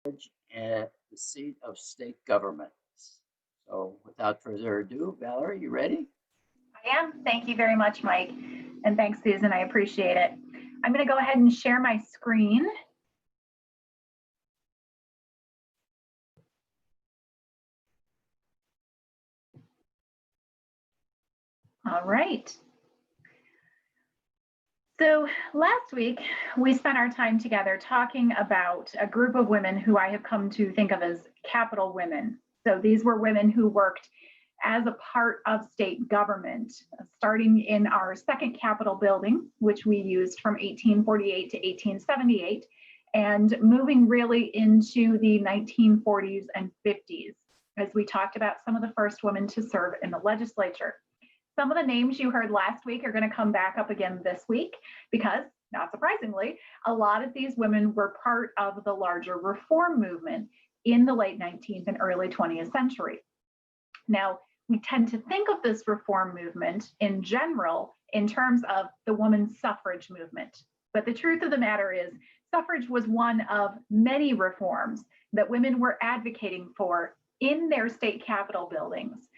at the seat of state government. So without further ado, Valerie, you ready? I am. Thank you very much, Mike. And thanks, Susan. I appreciate it. I'm going to go ahead and share my screen. All right. So last week, we spent our time together talking about a group of women who I have come to think of as capital women. So these were women who worked as a part of state government, starting in our second Capitol building, which we used from 1848 to 1878, and moving really into the 1940s and 50s, as we talked about some of the first women to serve in the legislature. Some of the names you heard last week are going to come back up again this week because, not surprisingly, a lot of these women were part of the larger reform movement in the late 19th and early 20th century. Now, we tend to think of this reform movement in general in terms of the women's suffrage movement. But the truth of the matter is, suffrage was one of many reforms that women were advocating for in their state capitol buildings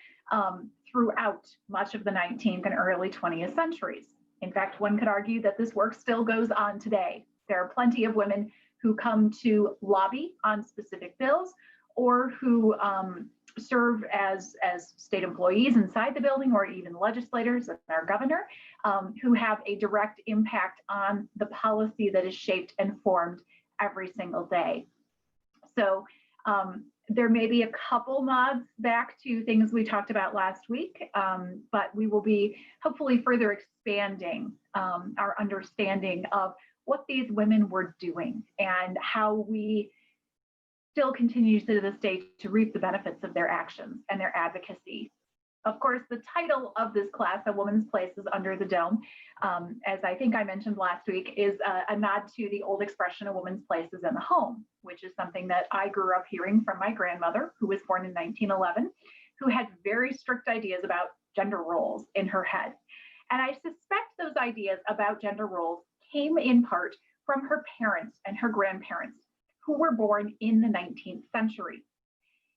throughout much of the 19th and early 20th centuries. In fact, one could argue that this work still goes on today. There are plenty of women who come to lobby on specific bills or who serve as state employees inside the building or even legislators and our governor who have a direct impact on the policy that is shaped and formed every single day. So there may be a couple nods back to things we talked about last week, but we will be hopefully further expanding our understanding of what these women were doing and how we still continue to this day to reap the benefits of their actions and their advocacy. Of course, the title of this class, A Woman's Place is Under the Dome, as I think I mentioned last week, is a nod to the old expression, a woman's place is in the home, which is something that I grew up hearing from my grandmother, who was born in 1911, who had very strict ideas about gender roles in her head. And I suspect those ideas about gender roles came in part from her parents and her grandparents, who were born in the 19th century.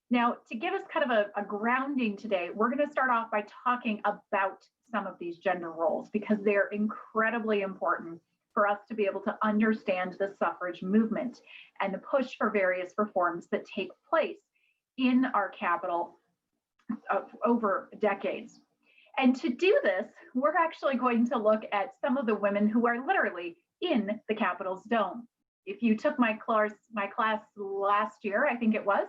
Now, to give us kind of a grounding today, we're going to start off by talking about some of these gender roles because they're incredibly important for us to be able to understand the suffrage movement and the push for various reforms that take place in our capital over decades. And to do this, we're actually going to look at some of the women who are literally in the Capitol's dome. If you took my class last year, I think it was,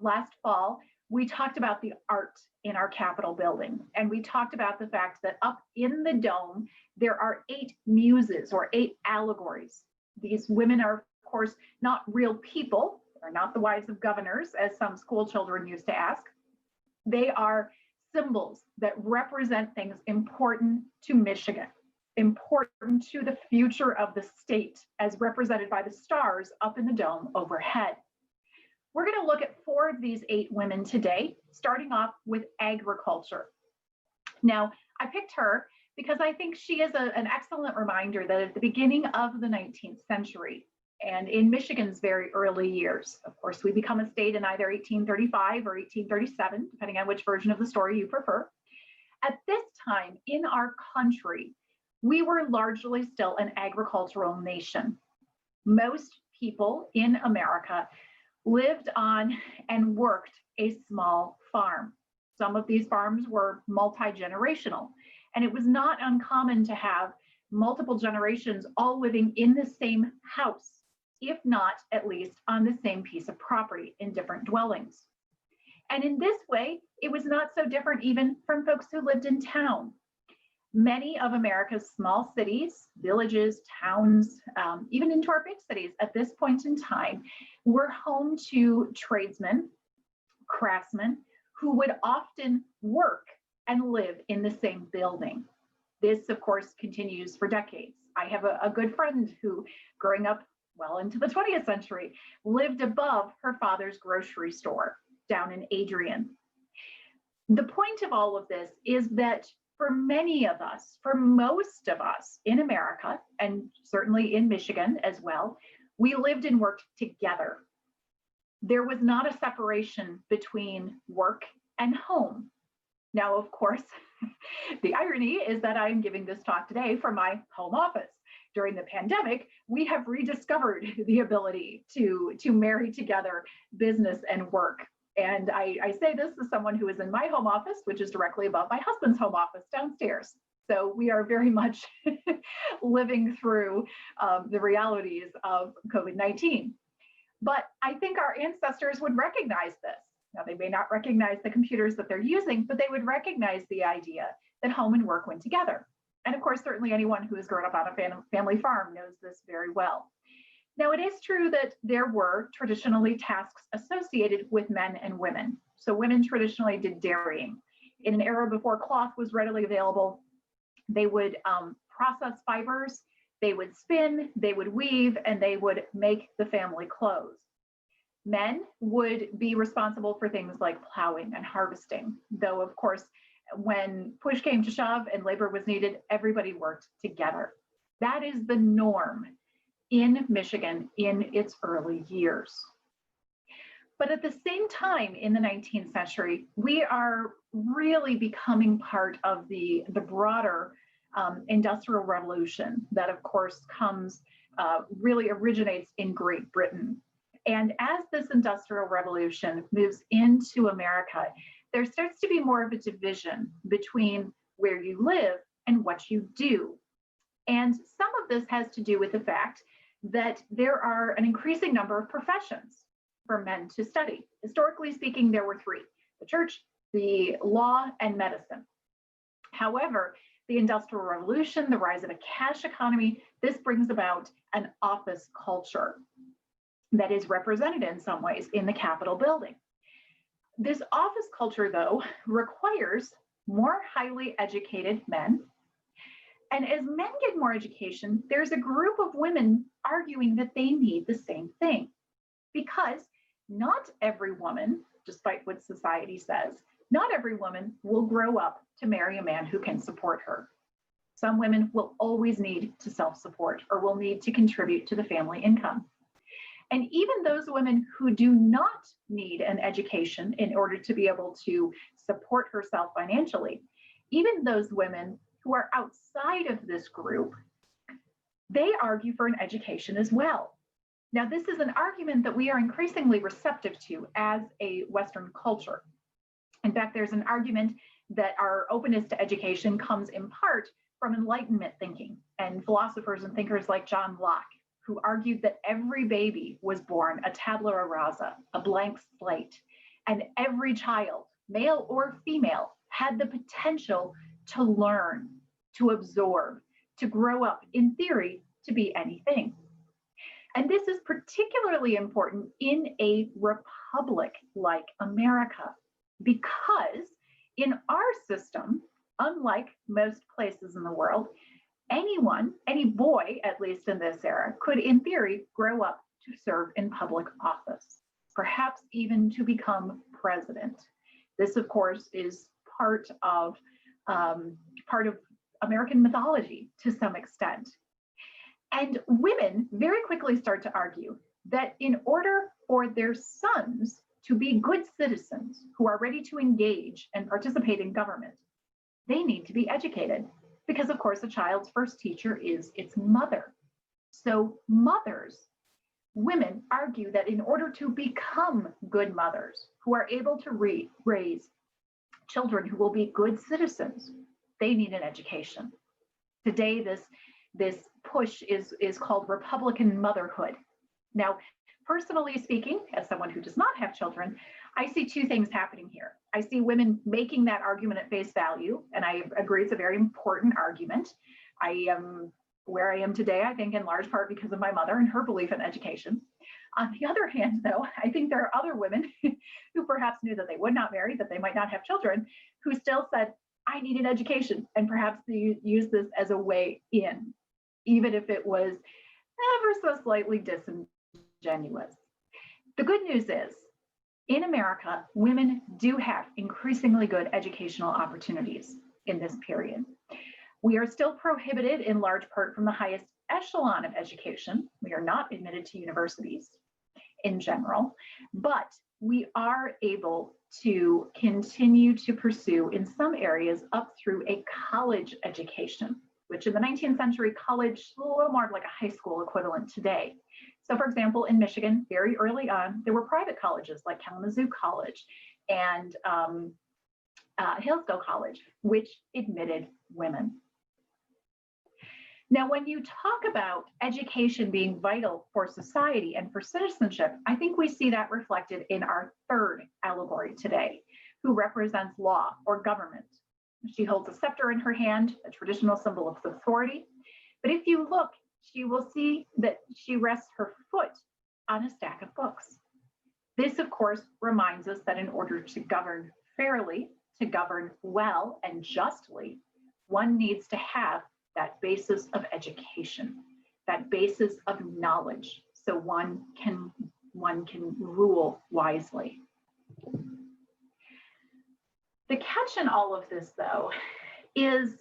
last fall, we talked about the art in our Capitol building. And we talked about the fact that up in the dome, there are 8 muses or 8 allegories. These women are, of course, not real people. They're not the wives of governors, as some school children used to ask. They are symbols that represent things important to Michigan, important to the future of the state, as represented by the stars up in the dome overhead. We're going to look at 4 of these 8 women today, starting off with agriculture. Now, I picked her because I think she is an excellent reminder that at the beginning of the 19th century, and in Michigan's very early years, of course, we become a state in either 1835 or 1837, depending on which version of the story you prefer. At this time in our country, we were largely still an agricultural nation. Most people in America lived on and worked a small farm. Some of these farms were multi-generational, and it was not uncommon to have multiple generations all living in the same house, if not at least on the same piece of property in different dwellings. And in this way, it was not so different even from folks who lived in town. Many of America's small cities, villages, towns, even into our big cities at this point in time, were home to tradesmen, craftsmen, who would often work and live in the same building. This, of course, continues for decades. I have a good friend who, growing up well into the 20th century, lived above her father's grocery store down in Adrian. The point of all of this is that for many of us, for most of us in America, and certainly in Michigan as well, we lived and worked together. There was not a separation between work and home. Now, of course, the irony is that I'm giving this talk today from my home office. During the pandemic, we have rediscovered the ability to marry together business and work. And I say this as someone who is in my home office, which is directly above my husband's home office downstairs. So we are very much living through the realities of COVID-19. But I think our ancestors would recognize this. Now, they may not recognize the computers that they're using, but they would recognize the idea that home and work went together. And of course, certainly anyone who has grown up on a family farm knows this very well. Now, it is true that there were traditionally tasks associated with men and women. So women traditionally did dairying. In an era before cloth was readily available, they would process fibers, they would spin, they would weave, and they would make the family clothes. Men would be responsible for things like plowing and harvesting, though, of course, when push came to shove and labor was needed, everybody worked together. That is the norm in Michigan in its early years. But at the same time, in the 19th century, we are really becoming part of the broader industrial revolution that, of course, really originates in Great Britain. And as this industrial revolution moves into America, there starts to be more of a division between where you live and what you do. And some of this has to do with the fact that there are an increasing number of professions for men to study. Historically speaking, there were three: the church, the law, and medicine. However, the Industrial Revolution, the rise of a cash economy, this brings about an office culture that is represented in some ways in the Capitol building. This office culture, though, requires more highly educated men. And as men get more education, there's a group of women arguing that they need the same thing, because not every woman, despite what society says, not every woman will grow up to marry a man who can support her. Some women will always need to self-support or will need to contribute to the family income. And even those women who do not need an education in order to be able to support herself financially, even those women who are outside of this group, they argue for an education as well. Now, this is an argument that we are increasingly receptive to as a Western culture. In fact, there's an argument that our openness to education comes in part from Enlightenment thinking and philosophers and thinkers like John Locke, who argued that every baby was born a tabula rasa, a blank slate, and every child, male or female, had the potential to learn, to absorb, to grow up, in theory, to be anything. And this is particularly important in a republic like America, because in our system, unlike most places in the world, anyone, any boy, at least in this era, could in theory grow up to serve in public office, perhaps even to become president. This, of course, is part of American mythology to some extent. And women very quickly start to argue that in order for their sons to be good citizens who are ready to engage and participate in government, they need to be educated, because of course a child's first teacher is its mother. So mothers, women argue that in order to become good mothers who are able to raise children who will be good citizens, they need an education. Today, this push is called Republican motherhood. Now, personally speaking, as someone who does not have children, I see two things happening here. I see women making that argument at face value, and I agree it's a very important argument. I am where I am today, I think, in large part because of my mother and her belief in education. On the other hand, though, I think there are other women who perhaps knew that they would not marry, that they might not have children, who still said, I need an education, and perhaps they use this as a way in, even if it was ever so slightly disingenuous. The good news is, in America, women do have increasingly good educational opportunities in this period. We are still prohibited in large part from the highest echelon of education. We are not admitted to universities. in general, but we are able to continue to pursue in some areas up through a college education, which in the 19th century, college is a little more like a high school equivalent today. So for example, in Michigan, very early on, there were private colleges like Kalamazoo College and Hillsdale College, which admitted women. Now, when you talk about education being vital for society and for citizenship, I think we see that reflected in our third allegory today, who represents law or government. She holds a scepter in her hand, a traditional symbol of authority. But if you look, you will see that she rests her foot on a stack of books. This, of course, reminds us that in order to govern fairly, to govern well and justly, one needs to have that basis of education, that basis of knowledge, so one can rule wisely. The catch in all of this, though, is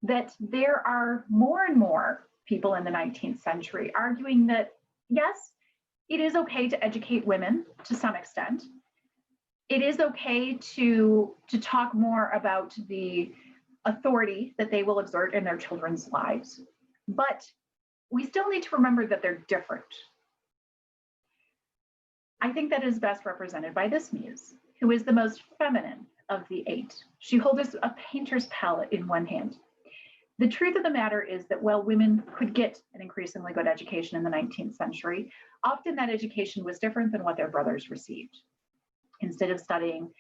that there are more and more people in the 19th century arguing that, yes, it is okay to educate women to some extent. It is okay to talk more about the authority that they will exert in their children's lives, but we still need to remember that they're different. I think that is best represented by this muse, who is the most feminine of the eight. She holds a painter's palette in one hand. The truth of the matter is that while women could get an increasingly good education in the 19th century, often that education was different than what their brothers received. Instead of studying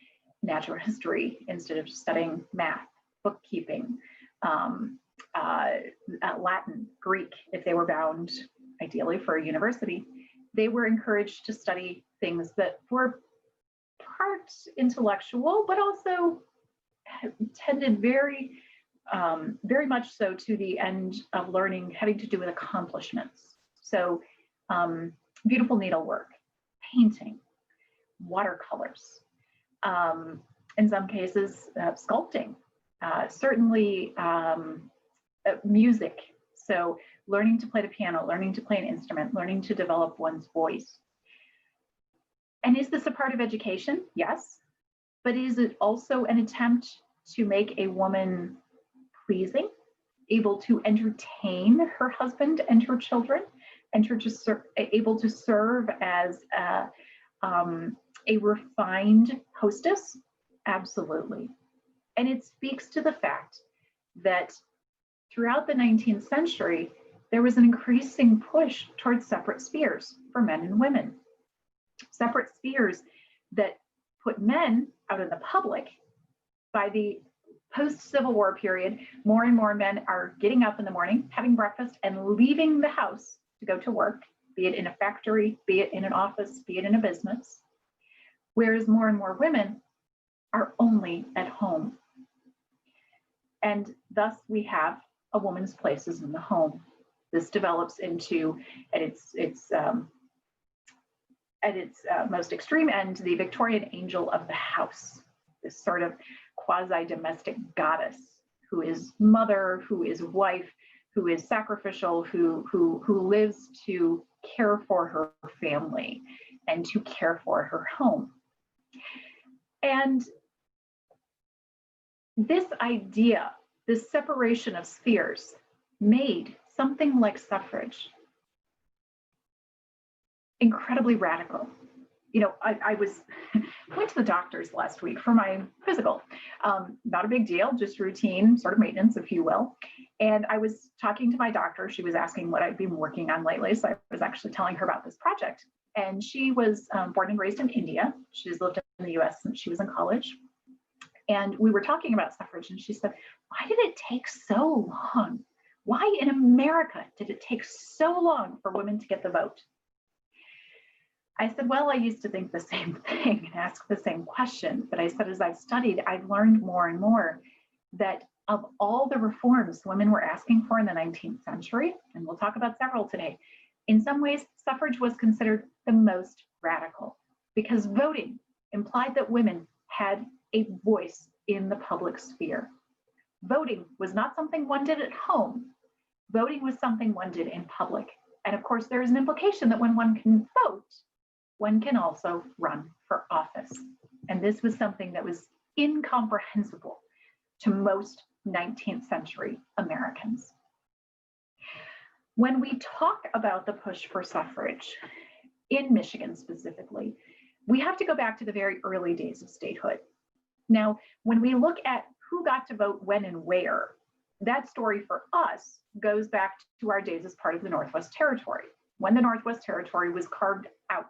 natural history, instead of studying math, bookkeeping, Latin, Greek, if they were bound ideally for a university, they were encouraged to study things that were part intellectual, but also tended very much so to the end of learning having to do with accomplishments. So beautiful needlework, painting, watercolors, in some cases sculpting, certainly music. So learning to play the piano, learning to play an instrument, learning to develop one's voice. And is this a part of education? Yes. But is it also an attempt to make a woman pleasing, able to entertain her husband and her children, and able to serve as a refined hostess? Absolutely. And it speaks to the fact that throughout the 19th century, there was an increasing push towards separate spheres for men and women. Separate spheres that put men out in the public. By the post-Civil War period, more and more men are getting up in the morning, having breakfast, and leaving the house to go to work, be it in a factory, be it in an office, be it in a business. Whereas more and more women are only at home. And thus we have a woman's places in the home. This develops into, at its most extreme end, the Victorian angel of the house, this sort of quasi-domestic goddess who is mother, who is wife, who is sacrificial, who lives to care for her family and to care for her home. And this idea, this separation of spheres, made something like suffrage incredibly radical. You know, I went to the doctor's last week for my physical. Not a big deal, just routine sort of maintenance, if you will. And I was talking to my doctor. She was asking what I'd been working on lately. So I was actually telling her about this project. And she was born and raised in India. She's lived in the US since she was in college. And we were talking about suffrage, and she said, why did it take so long? Why in America did it take so long for women to get the vote? I said, well, I used to think the same thing and ask the same question. But I said, as I've studied, I've learned more and more that of all the reforms women were asking for in the 19th century, and we'll talk about several today, in some ways, suffrage was considered the most radical because voting implied that women had a voice in the public sphere. Voting was not something one did at home. Voting was something one did in public. And of course, there is an implication that when one can vote, one can also run for office. And this was something that was incomprehensible to most 19th century Americans. When we talk about the push for suffrage, in Michigan specifically, we have to go back to the very early days of statehood. Now, when we look at who got to vote when and where, that story for us goes back to our days as part of the Northwest Territory. When the Northwest Territory was carved out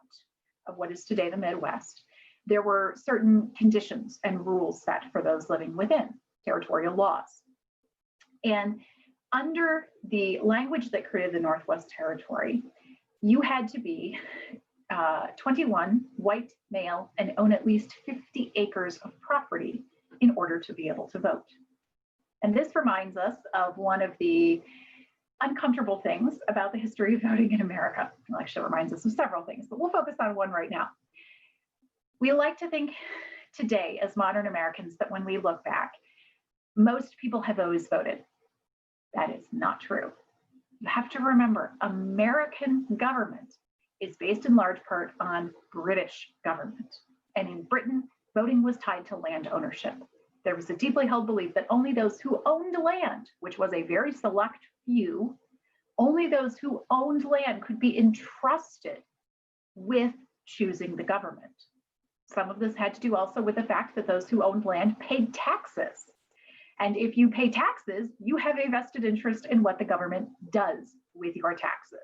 of what is today the Midwest, there were certain conditions and rules set for those living within territorial laws. And under the language that created the Northwest Territory, you had to be 21, white, male, and own at least 50 acres of property in order to be able to vote. And this reminds us of one of the uncomfortable things about the history of voting in America. Well, actually, it reminds us of several things, but we'll focus on one right now. We like to think today as modern Americans that when we look back, most people have always voted. That is not true. You have to remember, American government is based in large part on British government. And in Britain, voting was tied to land ownership. There was a deeply held belief that only those who owned land, which was a very select few, only those who owned land could be entrusted with choosing the government. Some of this had to do also with the fact that those who owned land paid taxes. And if you pay taxes, you have a vested interest in what the government does with your taxes.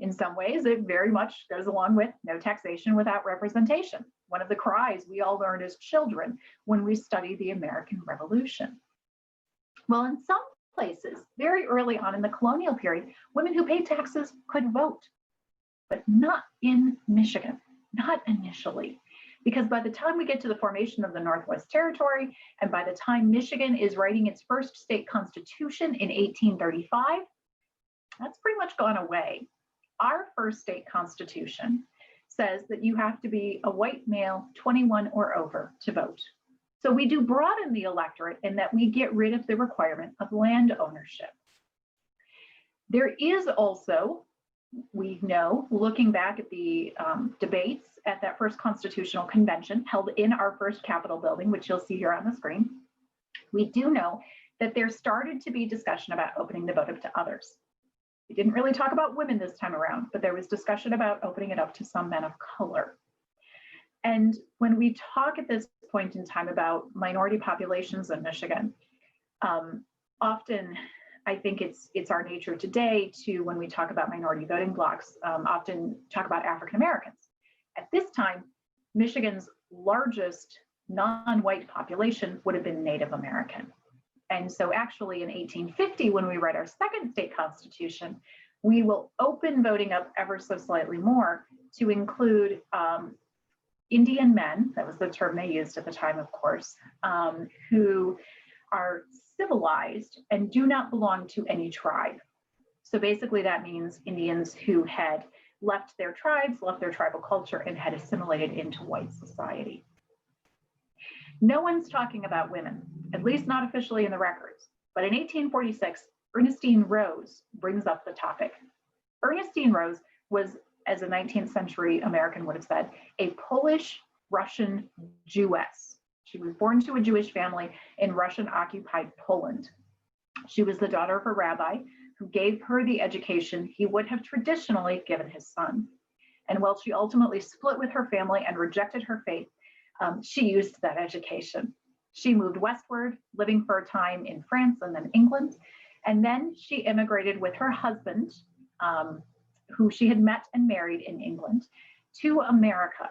In some ways, it very much goes along with no taxation without representation, one of the cries we all learned as children when we studied the American Revolution. Well, in some places, very early on in the colonial period, women who paid taxes could vote, but not in Michigan, not initially. Because by the time we get to the formation of the Northwest Territory, and by the time Michigan is writing its first state constitution in 1835, that's pretty much gone away. Our first state constitution says that you have to be a white male, 21 or over, to vote. So we do broaden the electorate in that we get rid of the requirement of land ownership. There is also, we know, looking back at the debates at that first constitutional convention held in our first Capitol building, which you'll see here on the screen, we do know that there started to be discussion about opening the vote up to others. We didn't really talk about women this time around, but there was discussion about opening it up to some men of color. And when we talk at this point in time about minority populations in Michigan, often I think it's our nature today to, when we talk about minority voting blocks, often talk about African Americans. At this time, Michigan's largest non-white population would have been Native American. And so actually in 1850, when we write our second state constitution, we will open voting up ever so slightly more to include Indian men, that was the term they used at the time, of course, who are civilized and do not belong to any tribe. So basically that means Indians who had left their tribes, left their tribal culture, and had assimilated into white society. No one's talking about women, at least not officially in the records. But in 1846, Ernestine Rose brings up the topic. Ernestine Rose was, as a 19th century American would have said, a Polish-Russian Jewess. She was born to a Jewish family in Russian-occupied Poland. She was the daughter of a rabbi who gave her the education he would have traditionally given his son. And while she ultimately split with her family and rejected her faith, she used that education. She moved westward, living for a time in France and then England. And then she immigrated with her husband, who she had met and married in England, to America.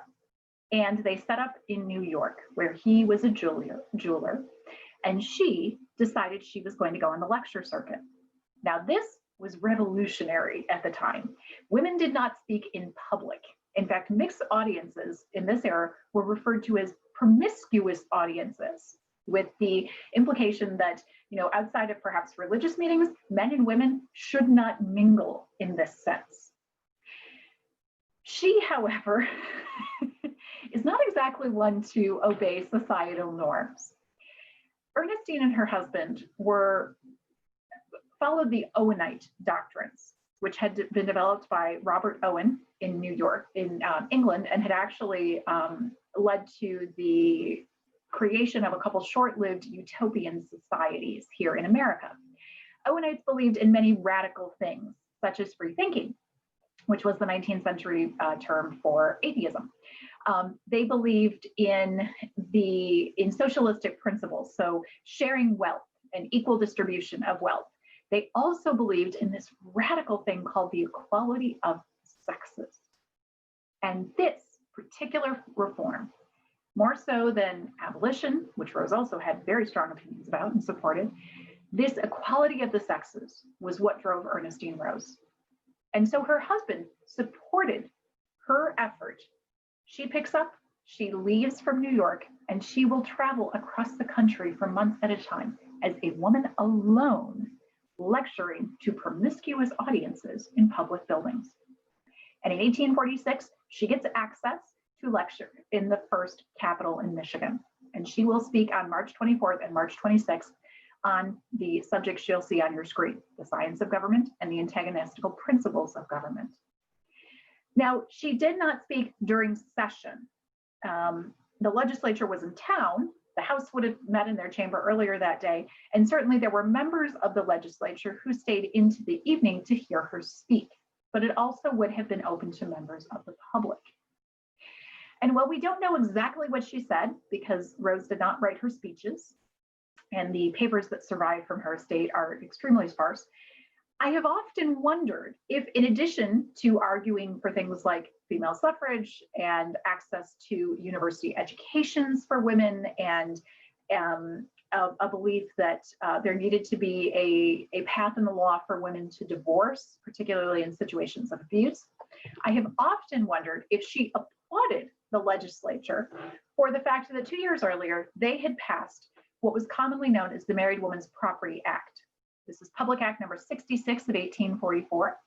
And they set up in New York, where he was a jeweler. And she decided she was going to go on the lecture circuit. Now, this was revolutionary at the time. Women did not speak in public. In fact, mixed audiences in this era were referred to as promiscuous audiences, with the implication that, outside of perhaps religious meetings, men and women should not mingle in this sense. She, however, is not exactly one to obey societal norms. Ernestine and her husband followed the Owenite doctrines. which had been developed by Robert Owen in New York, in England, and had actually led to the creation of a couple short-lived utopian societies here in America. Owenites believed in many radical things, such as free thinking, which was the 19th century term for atheism. They believed in socialistic principles, so sharing wealth and equal distribution of wealth. They also believed in this radical thing called the equality of sexes. And this particular reform, more so than abolition, which Rose also had very strong opinions about and supported, this equality of the sexes was what drove Ernestine Rose. And so her husband supported her effort. She picks up, she leaves from New York, and she will travel across the country for months at a time as a woman alone, lecturing to promiscuous audiences in public buildings. And in 1846, she gets access to lecture in the first Capitol in Michigan. And she will speak on March 24th and March 26th on the subjects you'll see on your screen, the science of government and the antagonistical principles of government. Now, she did not speak during session. The legislature was in town. The House would have met in their chamber earlier that day, and certainly there were members of the legislature who stayed into the evening to hear her speak, but it also would have been open to members of the public. And while we don't know exactly what she said, because Rose did not write her speeches, and the papers that survive from her estate are extremely sparse, I have often wondered if, in addition to arguing for things like female suffrage and access to university educations for women, and a belief that there needed to be a path in the law for women to divorce, particularly in situations of abuse, I have often wondered if she applauded the legislature for the fact that 2 years earlier, they had passed what was commonly known as the Married Women's Property Act. This is Public Act number 66 of 1844,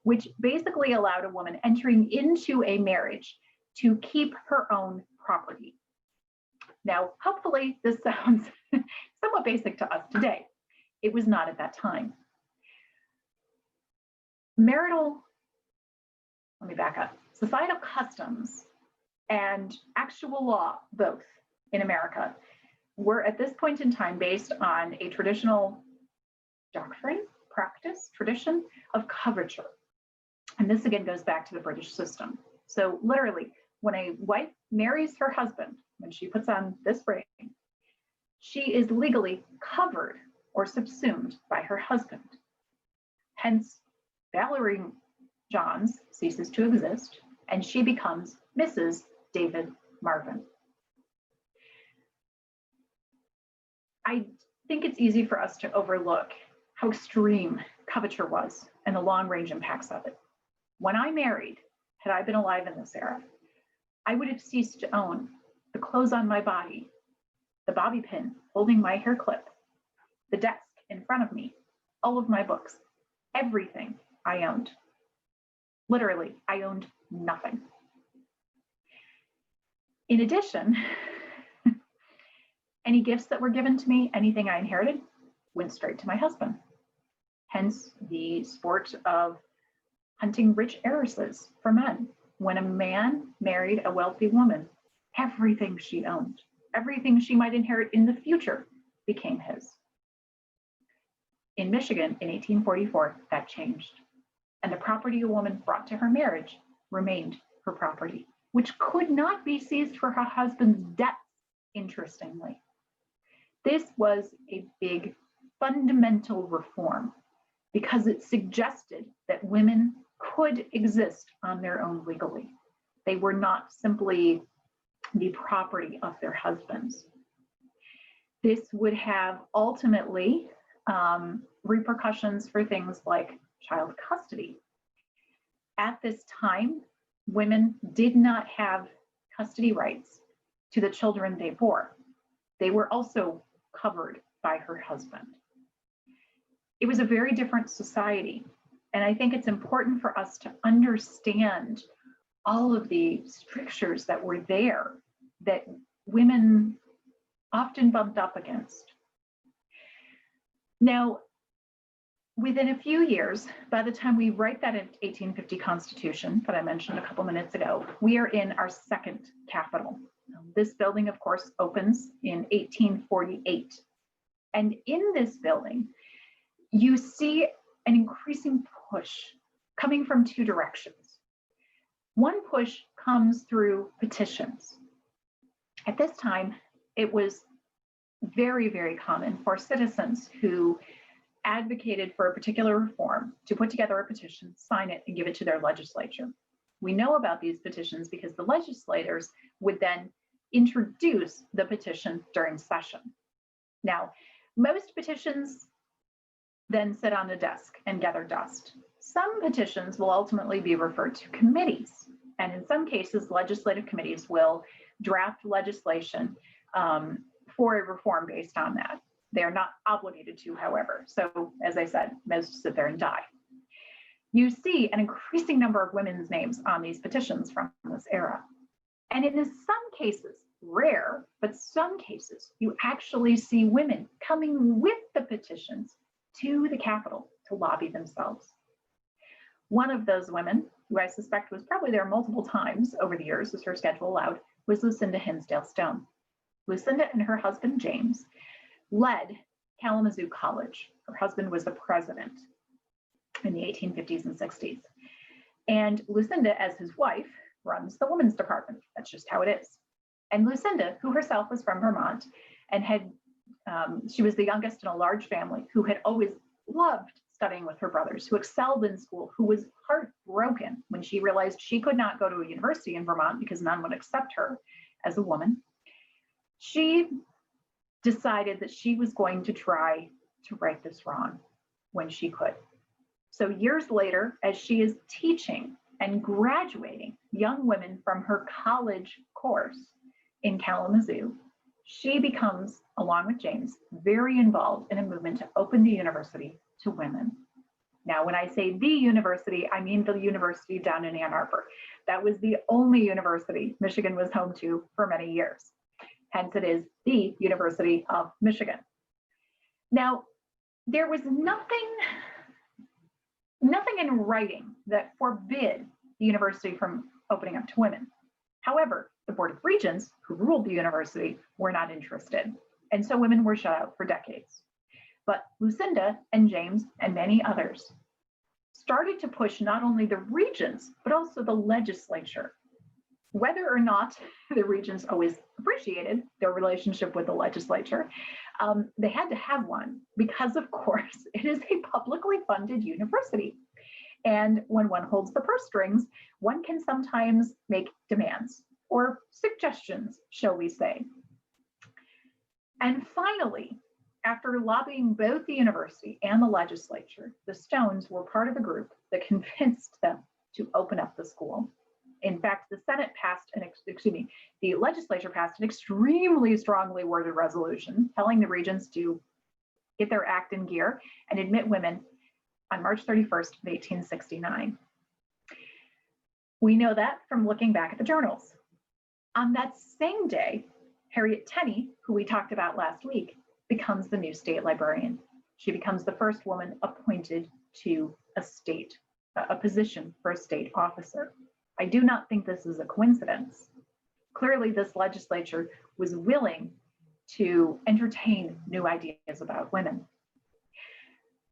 which basically allowed a woman entering into a marriage to keep her own property. Now, hopefully this sounds somewhat basic to us today. It was not at that time. Let me back up. Societal customs and actual law, both in America, were at this point in time based on a traditional doctrine, practice, tradition of coverture. And this again goes back to the British system. So literally, when a wife marries her husband, when she puts on this ring, she is legally covered or subsumed by her husband. Hence, Valerie Johns ceases to exist, and she becomes Mrs. David Marvin. I think it's easy for us to overlook how extreme coverture was and the long-range impacts of it. When I married, had I been alive in this era, I would have ceased to own the clothes on my body, the bobby pin holding my hair clip, the desk in front of me, all of my books, everything I owned. Literally, I owned nothing. In addition, any gifts that were given to me, anything I inherited, went straight to my husband. Hence the sport of hunting rich heiresses for men. When a man married a wealthy woman, everything she owned, everything she might inherit in the future, became his. In Michigan in 1844, that changed. And the property a woman brought to her marriage remained her property, which could not be seized for her husband's debts, interestingly. This was a big fundamental reform because it suggested that women could exist on their own legally. They were not simply the property of their husbands. This would have ultimately repercussions for things like child custody. At this time, women did not have custody rights to the children they bore. They were also covered by her husband. It was a very different society. And I think it's important for us to understand all of the strictures that were there that women often bumped up against. Now, within a few years, by the time we write that 1850 Constitution that I mentioned a couple minutes ago, we are in our second capital. This building, of course, opens in 1848. And in this building, you see an increasing push coming from two directions. One push comes through petitions. At this time, it was very, very common for citizens who advocated for a particular reform to put together a petition, sign it, and give it to their legislature. We know about these petitions because the legislators would then introduce the petition during session. Now, most petitions then sit on a desk and gather dust. Some petitions will ultimately be referred to committees, and in some cases, legislative committees will draft legislation for a reform based on that. They are not obligated to, however. So, as I said, most sit there and die. You see an increasing number of women's names on these petitions from this era. And in some cases, rare, but some cases, you actually see women coming with the petitions to the Capitol to lobby themselves. One of those women, who I suspect was probably there multiple times over the years as her schedule allowed, was Lucinda Hinsdale Stone. Lucinda and her husband, James, led Kalamazoo College. Her husband was the president in the 1850s and 60s. And Lucinda, as his wife, runs the women's department. That's just how it is. And Lucinda, who herself was from Vermont and she was the youngest in a large family who had always loved studying with her brothers, who excelled in school, who was heartbroken when she realized she could not go to a university in Vermont because none would accept her as a woman. She decided that she was going to try to right this wrong when she could. So years later, as she is teaching and graduating young women from her college course in Kalamazoo, she becomes, along with James, very involved in a movement to open the university to women. Now, when I say the university, I mean the university down in Ann Arbor. That was the only university Michigan was home to for many years. Hence, it is the University of Michigan. Now, there was nothing in writing that forbid the university from opening up to women. However, the Board of Regents, who ruled the university, were not interested. And so women were shut out for decades. But Lucinda and James and many others started to push not only the regents, but also the legislature. Whether or not the regents always appreciated their relationship with the legislature, they had to have one because, of course, it is a publicly funded university. And when one holds the purse strings, one can sometimes make demands or suggestions, shall we say. And finally, after lobbying both the university and the legislature, the Stones were part of a group that convinced them to open up the school. In fact, the legislature passed an extremely strongly worded resolution telling the regents to get their act in gear and admit women on March 31st of 1869. We know that from looking back at the journals. On that same day, Harriet Tenney, who we talked about last week, becomes the new state librarian. She becomes the first woman appointed to a position for a state officer. I do not think this is a coincidence. Clearly, this legislature was willing to entertain new ideas about women.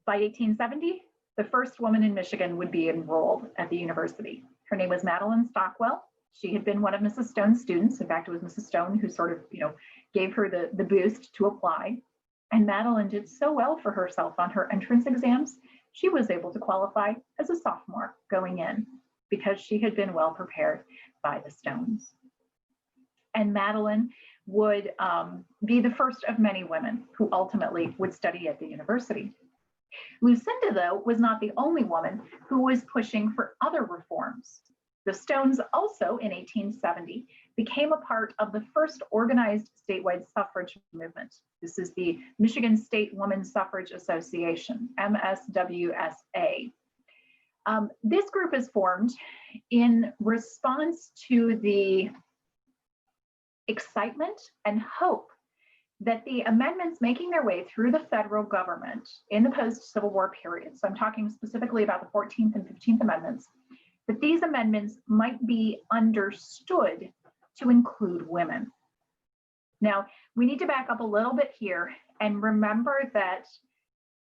By 1870, the first woman in Michigan would be enrolled at the university. Her name was Madeline Stockwell. She had been one of Mrs. Stone's students. In fact, it was Mrs. Stone who sort of, gave her the boost to apply. And Madeline did so well for herself on her entrance exams, she was able to qualify as a sophomore going in because she had been well prepared by the Stones. And Madeline would be the first of many women who ultimately would study at the university. Lucinda, though, was not the only woman who was pushing for other reforms. The Stones also, in 1870, became a part of the first organized statewide suffrage movement. This is the Michigan State Women's Suffrage Association, MSWSA. This group is formed in response to the excitement and hope that the amendments making their way through the federal government in the post-Civil War period, so I'm talking specifically about the 14th and 15th Amendments, that these amendments might be understood to include women. Now, we need to back up a little bit here and remember that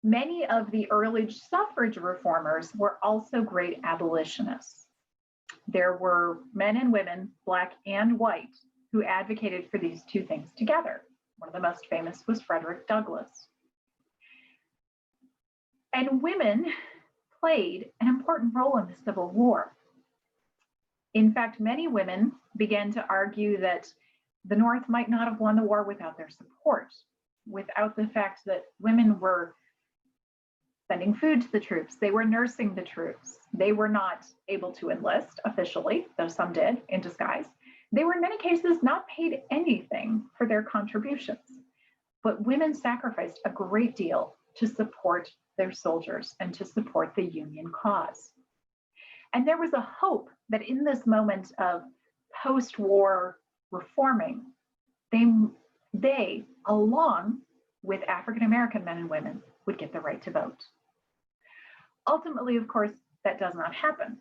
many of the early suffrage reformers were also great abolitionists. There were men and women, Black and white, who advocated for these two things together. One of the most famous was Frederick Douglass. And women played an important role in the Civil War. In fact, many women began to argue that the North might not have won the war without their support, without the fact that women were sending food to the troops, they were nursing the troops. They were not able to enlist officially, though some did in disguise. They were in many cases not paid anything for their contributions, but women sacrificed a great deal to support their soldiers and to support the Union cause. And there was a hope that in this moment of post-war reforming, they, along with African-American men and women, would get the right to vote. Ultimately, of course, that does not happen.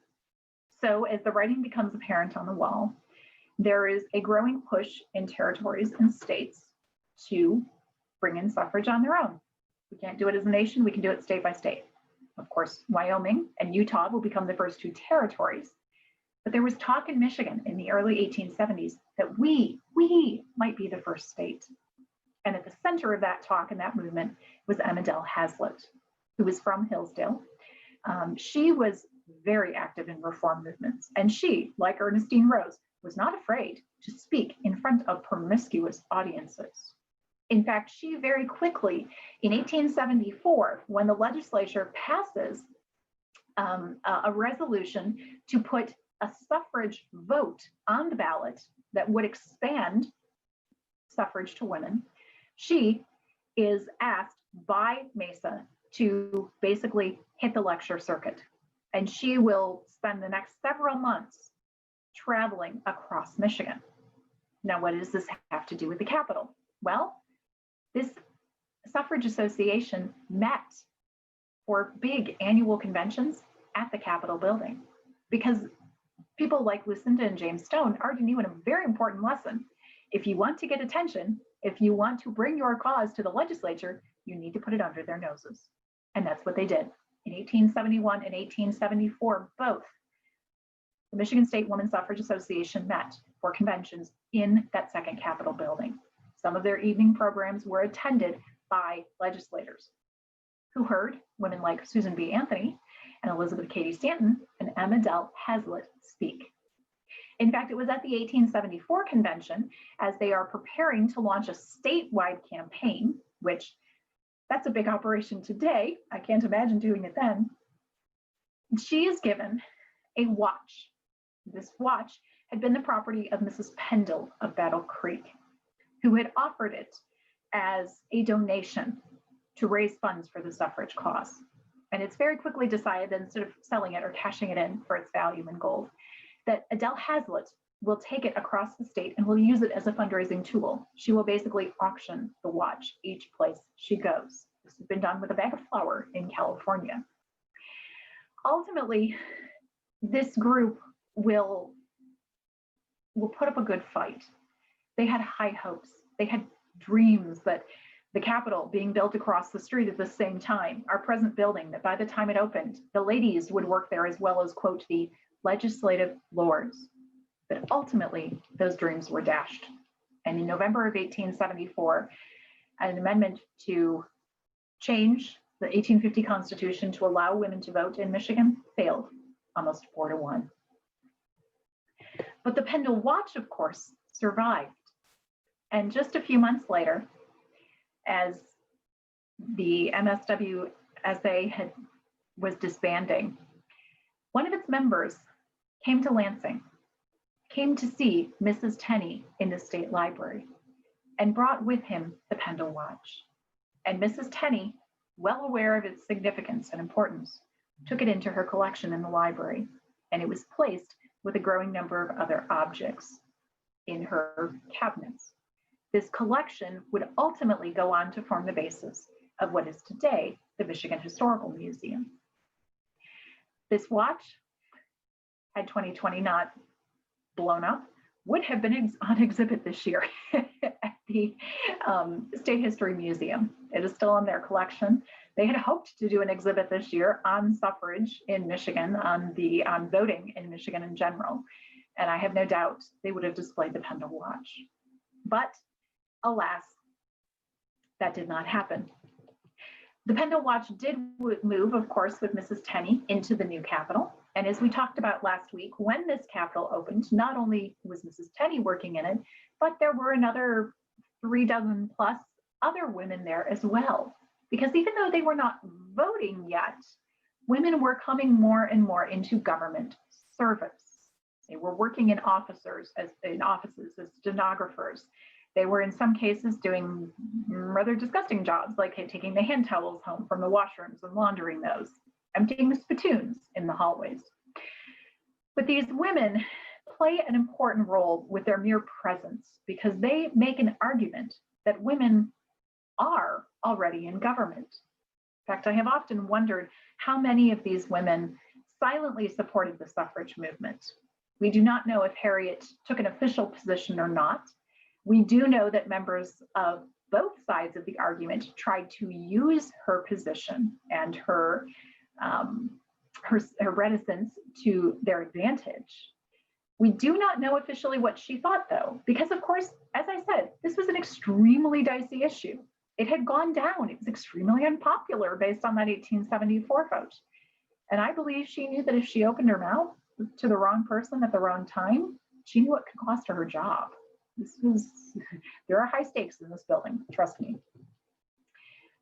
So as the writing becomes apparent on the wall, there is a growing push in territories and states to bring in suffrage on their own. We can't do it as a nation, we can do it state by state. Of course, Wyoming and Utah will become the first two territories. But there was talk in Michigan in the early 1870s that we might be the first state. And at the center of that talk and that movement was Emma Dell Hazlitt, who was from Hillsdale. She was very active in reform movements, and she, like Ernestine Rose, was not afraid to speak in front of promiscuous audiences. In fact, she very quickly, in 1874, when the legislature passes a resolution to put a suffrage vote on the ballot that would expand suffrage to women, she is asked by Mesa to basically hit the lecture circuit. And she will spend the next several months traveling across Michigan. Now, what does this have to do with the Capitol? Well, this suffrage association met for big annual conventions at the Capitol building because people like Lucinda and James Stone already knew a very important lesson. If you want to get attention, if you want to bring your cause to the legislature, you need to put it under their noses. And that's what they did. In 1871 and 1874, both the Michigan State Women's Suffrage Association met for conventions in that second Capitol building. Some of their evening programs were attended by legislators who heard women like Susan B. Anthony and Elizabeth Cady Stanton and Emma Dell Hazlitt speak. In fact, it was at the 1874 convention, as they are preparing to launch a statewide campaign, which that's a big operation today. I can't imagine doing it then. She is given a watch. This watch had been the property of Mrs. Pendle of Battle Creek, who had offered it as a donation to raise funds for the suffrage cause. And it's very quickly decided that instead of selling it or cashing it in for its value in gold, that Adele Hazlitt will take it across the state and will use it as a fundraising tool. She will basically auction the watch each place she goes. This has been done with a bag of flour in California. Ultimately, this group will put up a good fight. They had high hopes. They had dreams that the Capitol being built across the street at the same time, our present building, that by the time it opened, the ladies would work there as well as, quote, the legislative lords. But ultimately, those dreams were dashed. And in November of 1874, an amendment to change the 1850 Constitution to allow women to vote in Michigan failed, almost 4-1. But the Pendle watch, of course, survived. And just a few months later, as the MSWSA was disbanding, one of its members came to Lansing, came to see Mrs. Tenney in the state library, and brought with him the Pendle watch. And Mrs. Tenney, well aware of its significance and importance, took it into her collection in the library, and it was placed with a growing number of other objects in her cabinets. This collection would ultimately go on to form the basis of what is today the Michigan Historical Museum. This watch, had 2020 not blown up, would have been on exhibit this year at the State History Museum. It is still in their collection. They had hoped to do an exhibit this year on suffrage in Michigan, on voting in Michigan in general. And I have no doubt they would have displayed the Pendle watch. But alas, that did not happen. The Pendle watch did move, of course, with Mrs. Tenney into the new Capitol. And as we talked about last week, when this Capitol opened, not only was Mrs. Tenney working in it, but there were another 36 plus other women there as well. Because even though they were not voting yet, women were coming more and more into government service. They were working in offices as stenographers. They were in some cases doing rather disgusting jobs, like taking the hand towels home from the washrooms and laundering those, emptying spittoons in the hallways. But these women play an important role with their mere presence because they make an argument that women are already in government. In fact, I have often wondered how many of these women silently supported the suffrage movement. We do not know if Harriet took an official position or not. We do know that members of both sides of the argument tried to use her position and her reticence to their advantage. We do not know officially what she thought, though, because, of course, as I said, this was an extremely dicey issue. It had gone down. It was extremely unpopular based on that 1874 vote. And I believe she knew that if she opened her mouth to the wrong person at the wrong time, she knew it could cost her her job. There are high stakes in this building, trust me.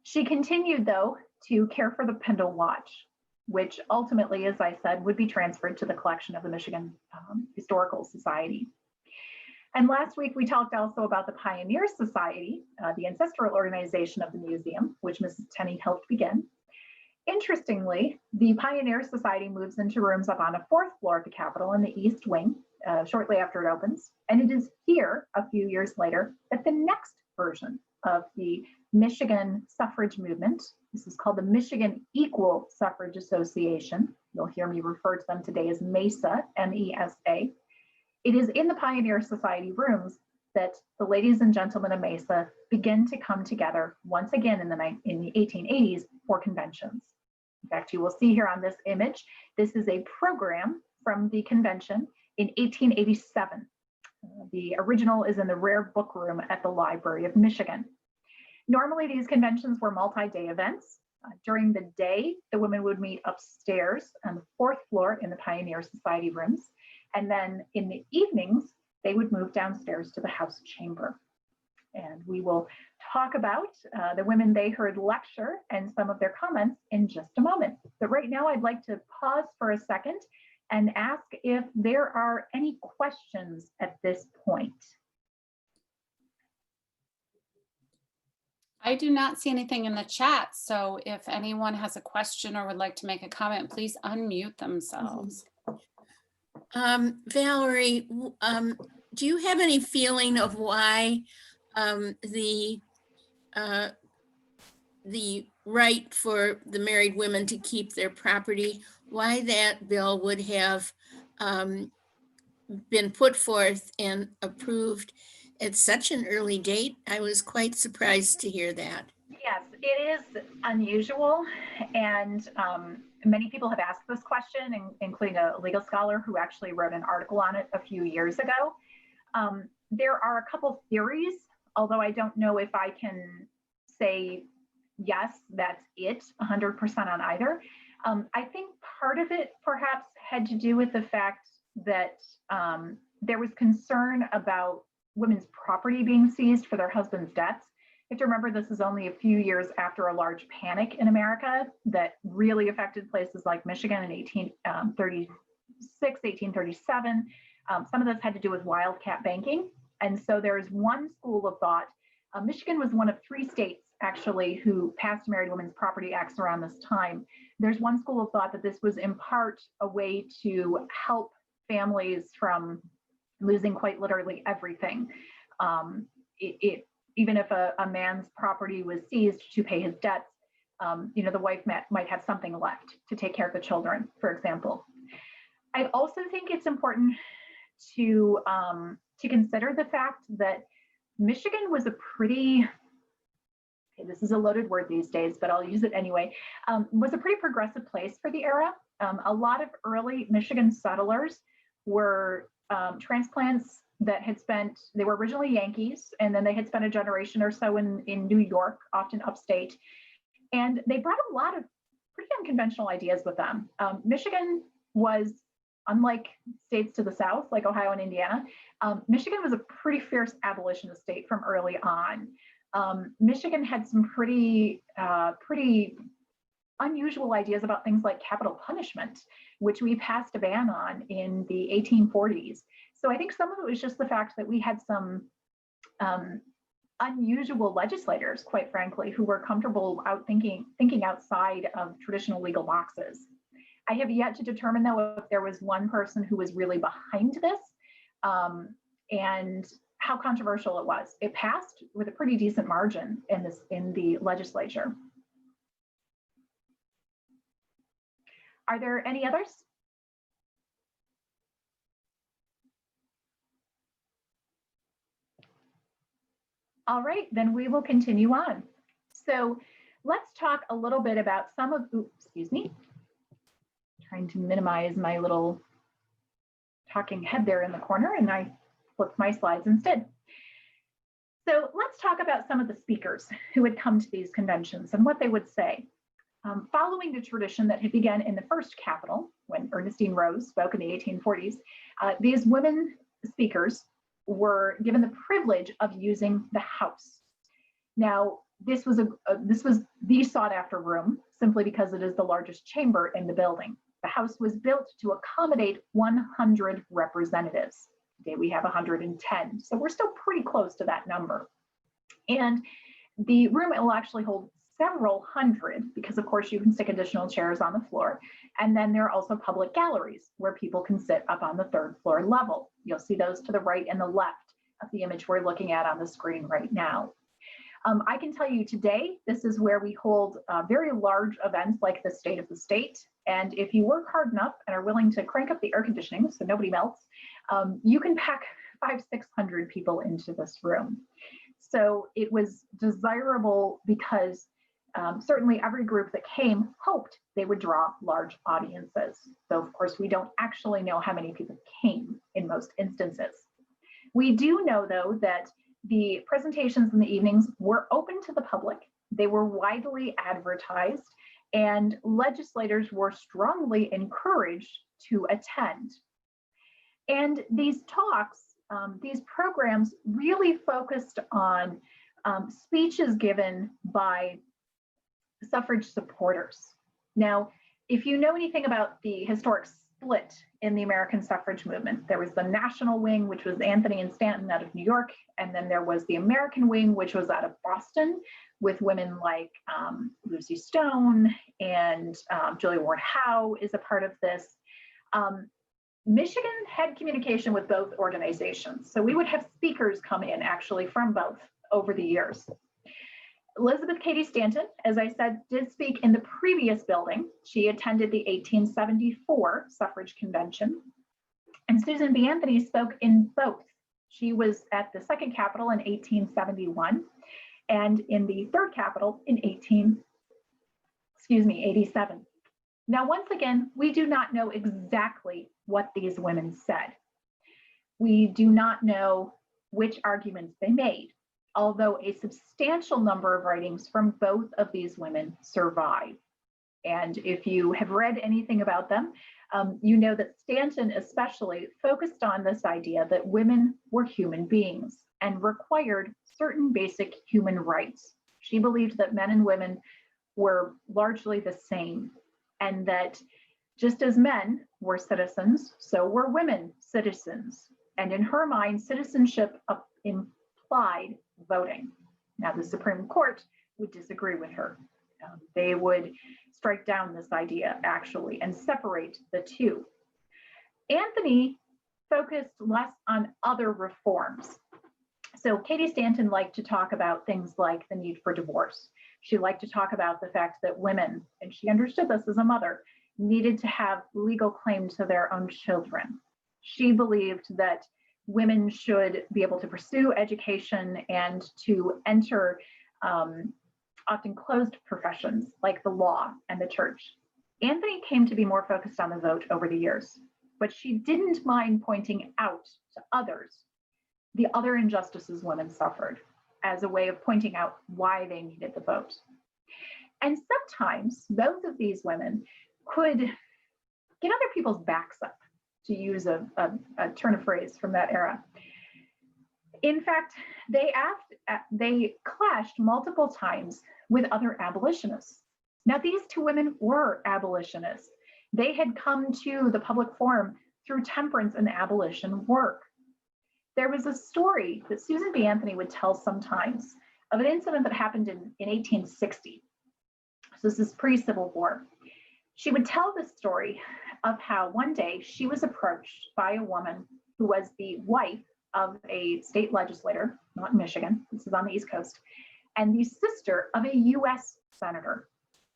She continued, though, to care for the Pendle watch, which ultimately, as I said, would be transferred to the collection of the Michigan Historical Society. And last week, we talked also about the Pioneer Society, the ancestral organization of the museum, which Mrs. Tenney helped begin. Interestingly, the Pioneer Society moves into rooms up on a 4th floor of the Capitol in the East Wing shortly after it opens. And it is here, a few years later, that the next version of the Michigan suffrage movement, this is called the Michigan Equal Suffrage Association. You'll hear me refer to them today as MESA, M-E-S-A. It is in the Pioneer Society rooms that the ladies and gentlemen of MESA begin to come together once again in the 1880s for conventions. In fact, you will see here on this image, this is a program from the convention in 1887. The original is in the Rare Book Room at the Library of Michigan. Normally, these conventions were multi-day events. During the day, the women would meet upstairs on the 4th floor in the Pioneer Society rooms. And then in the evenings, they would move downstairs to the House Chamber. And we will talk about the women they heard lecture and some of their comments in just a moment. But right now, I'd like to pause for a second and ask if there are any questions at this point. I do not see anything in the chat, so if anyone has a question or would like to make a comment, please unmute themselves. Valerie, do you have any feeling of why the right for the married women to keep their property, why that bill would have been put forth and approved at such an early date? I was quite surprised to hear that. Yes, it is unusual, and many people have asked this question, including a legal scholar who actually wrote an article on it a few years ago. There are a couple theories, although I don't know if I can say, yes, that's it 100% on either. I think part of it perhaps had to do with the fact that there was concern about women's property being seized for their husbands' deaths. You have to remember, this is only a few years after a large panic in America that really affected places like Michigan in 1836, 1837. Some of this had to do with wildcat banking. And so there's one school of thought. Michigan was one of 3 states actually who passed married women's property acts around this time. There's one school of thought that this was in part a way to help families from losing quite literally everything. even if a man's property was seized to pay his debts, the wife might have something left to take care of the children, for example. I also think it's important to consider the fact that Michigan was a pretty, this is a loaded word these days, but I'll use it anyway, was a pretty progressive place for the era. A lot of early Michigan settlers were transplants that had they were originally Yankees, and then they had spent a generation or so in New York, often upstate. And they brought a lot of pretty unconventional ideas with them. Michigan was, unlike states to the south, like Ohio and Indiana, Michigan was a pretty fierce abolitionist state from early on. Michigan had some pretty unusual ideas about things like capital punishment, which we passed a ban on in the 1840s. So I think some of it was just the fact that we had some unusual legislators, quite frankly, who were comfortable thinking outside of traditional legal boxes. I have yet to determine, though, if there was one person who was really behind this and how controversial it was. It passed with a pretty decent margin in the legislature. Are there any others? All right, then we will continue on. So let's talk a little bit about some of, excuse me, trying to minimize my little talking head there in the corner, and I flipped my slides instead. So let's talk about some of the speakers who had come to these conventions and what they would say. Following the tradition that had begun in the first Capitol, when Ernestine Rose spoke in the 1840s, these women speakers were given the privilege of using the House. Now, this was the sought-after room, simply because it is the largest chamber in the building. The House was built to accommodate 100 representatives. Today we have 110, so we're still pretty close to that number. And the room will actually hold several hundred, because of course you can stick additional chairs on the floor. And then there are also public galleries where people can sit up on the third floor level. You'll see those to the right and the left of the image we're looking at on the screen right now. I can tell you today, this is where we hold very large events like the State of the State. And if you work hard enough and are willing to crank up the air conditioning so nobody melts, you can pack 500-600 people into this room. So it was desirable because certainly every group that came hoped they would draw large audiences. Though of course we don't actually know how many people came in most instances. We do know, though, that the presentations in the evenings were open to the public. They were widely advertised, and legislators were strongly encouraged to attend. And these talks, these programs really focused on speeches given by suffrage supporters. Now, if you know anything about the historic split in the American suffrage movement, there was the national wing, which was Anthony and Stanton out of New York, and then there was the American wing, which was out of Boston, with women like Lucy Stone and Julia Ward Howe is a part of this. Michigan had communication with both organizations, so we would have speakers come in actually from both over the years. Elizabeth Cady Stanton, as I said, did speak in the previous building. She attended the 1874 suffrage convention. And Susan B. Anthony spoke in both. She was at the second Capitol in 1871 and in the third Capitol in 87. Now, once again, we do not know exactly what these women said. We do not know which arguments they made, although a substantial number of writings from both of these women survive. And if you have read anything about them, you know that Stanton especially focused on this idea that women were human beings and required certain basic human rights. She believed that men and women were largely the same, and that just as men were citizens, so were women citizens. And in her mind, citizenship implied voting. Now, the Supreme Court would disagree with her. They would strike down this idea, actually, and separate the two. Anthony focused less on other reforms. So Katie Stanton liked to talk about things like the need for divorce. She liked to talk about the fact that women, and she understood this as a mother, needed to have legal claim to their own children. She believed that women should be able to pursue education and to enter often closed professions like the law and the church. Anthony came to be more focused on the vote over the years, but she didn't mind pointing out to others the other injustices women suffered as a way of pointing out why they needed the vote. And sometimes both of these women could get other people's backs up, to use a turn of phrase from that era. In fact, they clashed multiple times with other abolitionists. Now, these two women were abolitionists. They had come to the public forum through temperance and abolition work. There was a story that Susan B. Anthony would tell sometimes of an incident that happened in 1860. So this is pre-Civil War. She would tell the story of how one day she was approached by a woman who was the wife of a state legislator, not in Michigan, this is on the East Coast, and the sister of a US senator.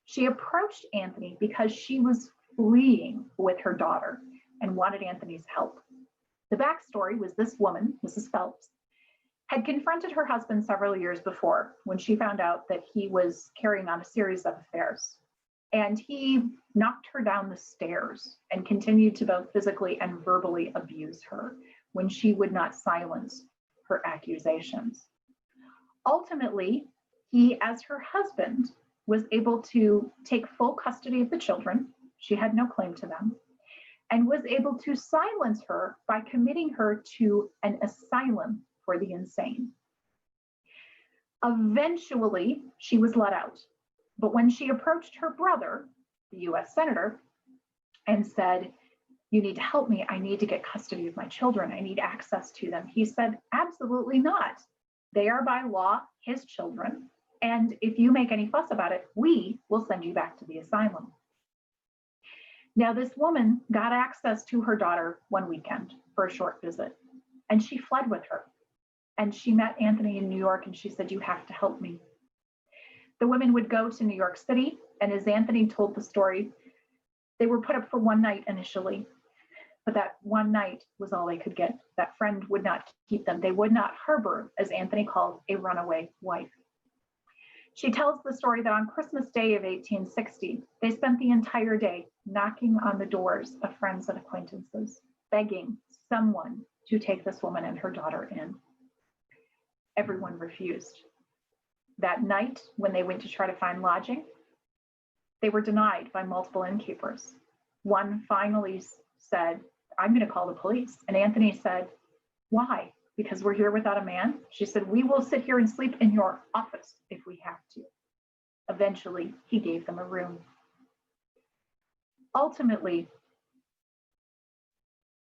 She approached Anthony because she was fleeing with her daughter and wanted Anthony's help. The backstory was this woman, Mrs. Phelps, had confronted her husband several years before when she found out that he was carrying on a series of affairs. And he knocked her down the stairs and continued to both physically and verbally abuse her when she would not silence her accusations. Ultimately, he, as her husband, was able to take full custody of the children. She had no claim to them, and was able to silence her by committing her to an asylum for the insane. Eventually, she was let out. But when she approached her brother, the US Senator, and said, "You need to help me. I need to get custody of my children. I need access to them," he said, "Absolutely not. They are by law his children. And if you make any fuss about it, we will send you back to the asylum." Now, this woman got access to her daughter one weekend for a short visit, and she fled with her. And she met Anthony in New York, and she said, "You have to help me." The women would go to New York City, and as Anthony told the story, they were put up for one night initially, but that one night was all they could get. That friend would not keep them. They would not harbor, as Anthony called, a runaway wife. She tells the story that on Christmas Day of 1860, they spent the entire day knocking on the doors of friends and acquaintances, begging someone to take this woman and her daughter in. Everyone refused. That night, when they went to try to find lodging, they were denied by multiple innkeepers. One finally said, "I'm going to call the police." And Anthony said, "Why? Because we're here without a man?" She said, "We will sit here and sleep in your office if we have to." Eventually, he gave them a room. Ultimately,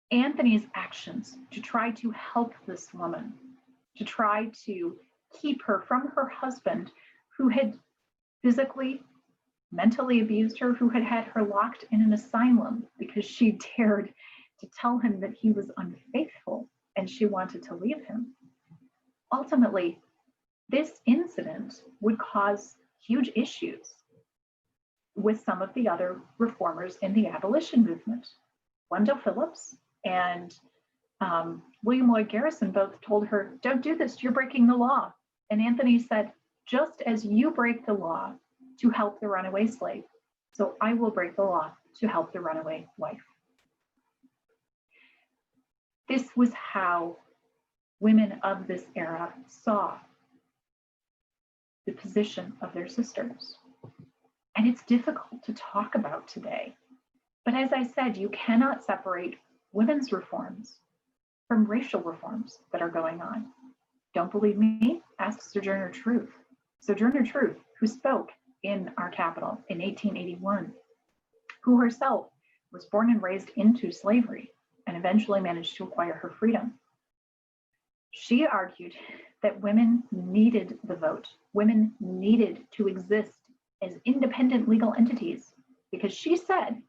Anthony's actions to try to help this woman, to try to keep her from her husband, who had physically, mentally abused her, who had had her locked in an asylum because she dared to tell him that he was unfaithful and she wanted to leave him. Ultimately, this incident would cause huge issues with some of the other reformers in the abolition movement. Wendell Phillips and William Lloyd Garrison both told her, "Don't do this, you're breaking the law." And Anthony said, "Just as you break the law to help the runaway slave, so I will break the law to help the runaway wife." This was how women of this era saw the position of their sisters. And it's difficult to talk about today. But as I said, you cannot separate women's reforms from racial reforms that are going on. Don't believe me? Ask Sojourner Truth. Sojourner Truth, who spoke in our capital in 1881, who herself was born and raised into slavery and eventually managed to acquire her freedom. She argued that women needed the vote. Women needed to exist as independent legal entities because she said,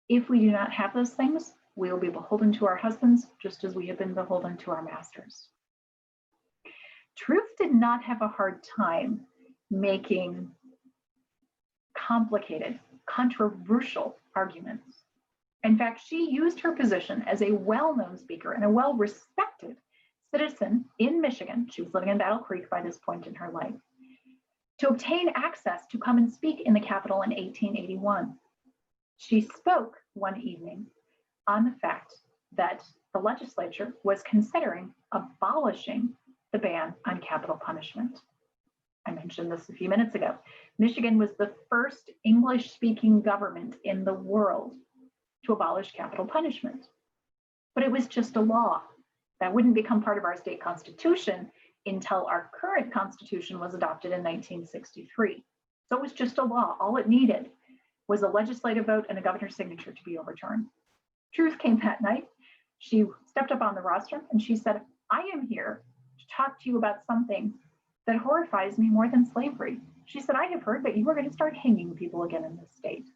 if we do not have those things, we will be beholden to our husbands just as we have been beholden to our masters. Truth did not have a hard time making complicated, controversial arguments. In fact, she used her position as a well-known speaker and a well-respected citizen in Michigan. She was living in Battle Creek by this point in her life, to obtain access to come and speak in the Capitol in 1881. She spoke one evening on the fact that the legislature was considering abolishing the ban on capital punishment. I mentioned this a few minutes ago. Michigan was the first English-speaking government in the world to abolish capital punishment. But it was just a law. That wouldn't become part of our state constitution until our current constitution was adopted in 1963. So it was just a law. All it needed was a legislative vote and a governor's signature to be overturned. Truth came that night. She stepped up on the rostrum and she said, I am here to talk to you about something that horrifies me more than slavery. She said, I have heard that you were going to start hanging people again in this state.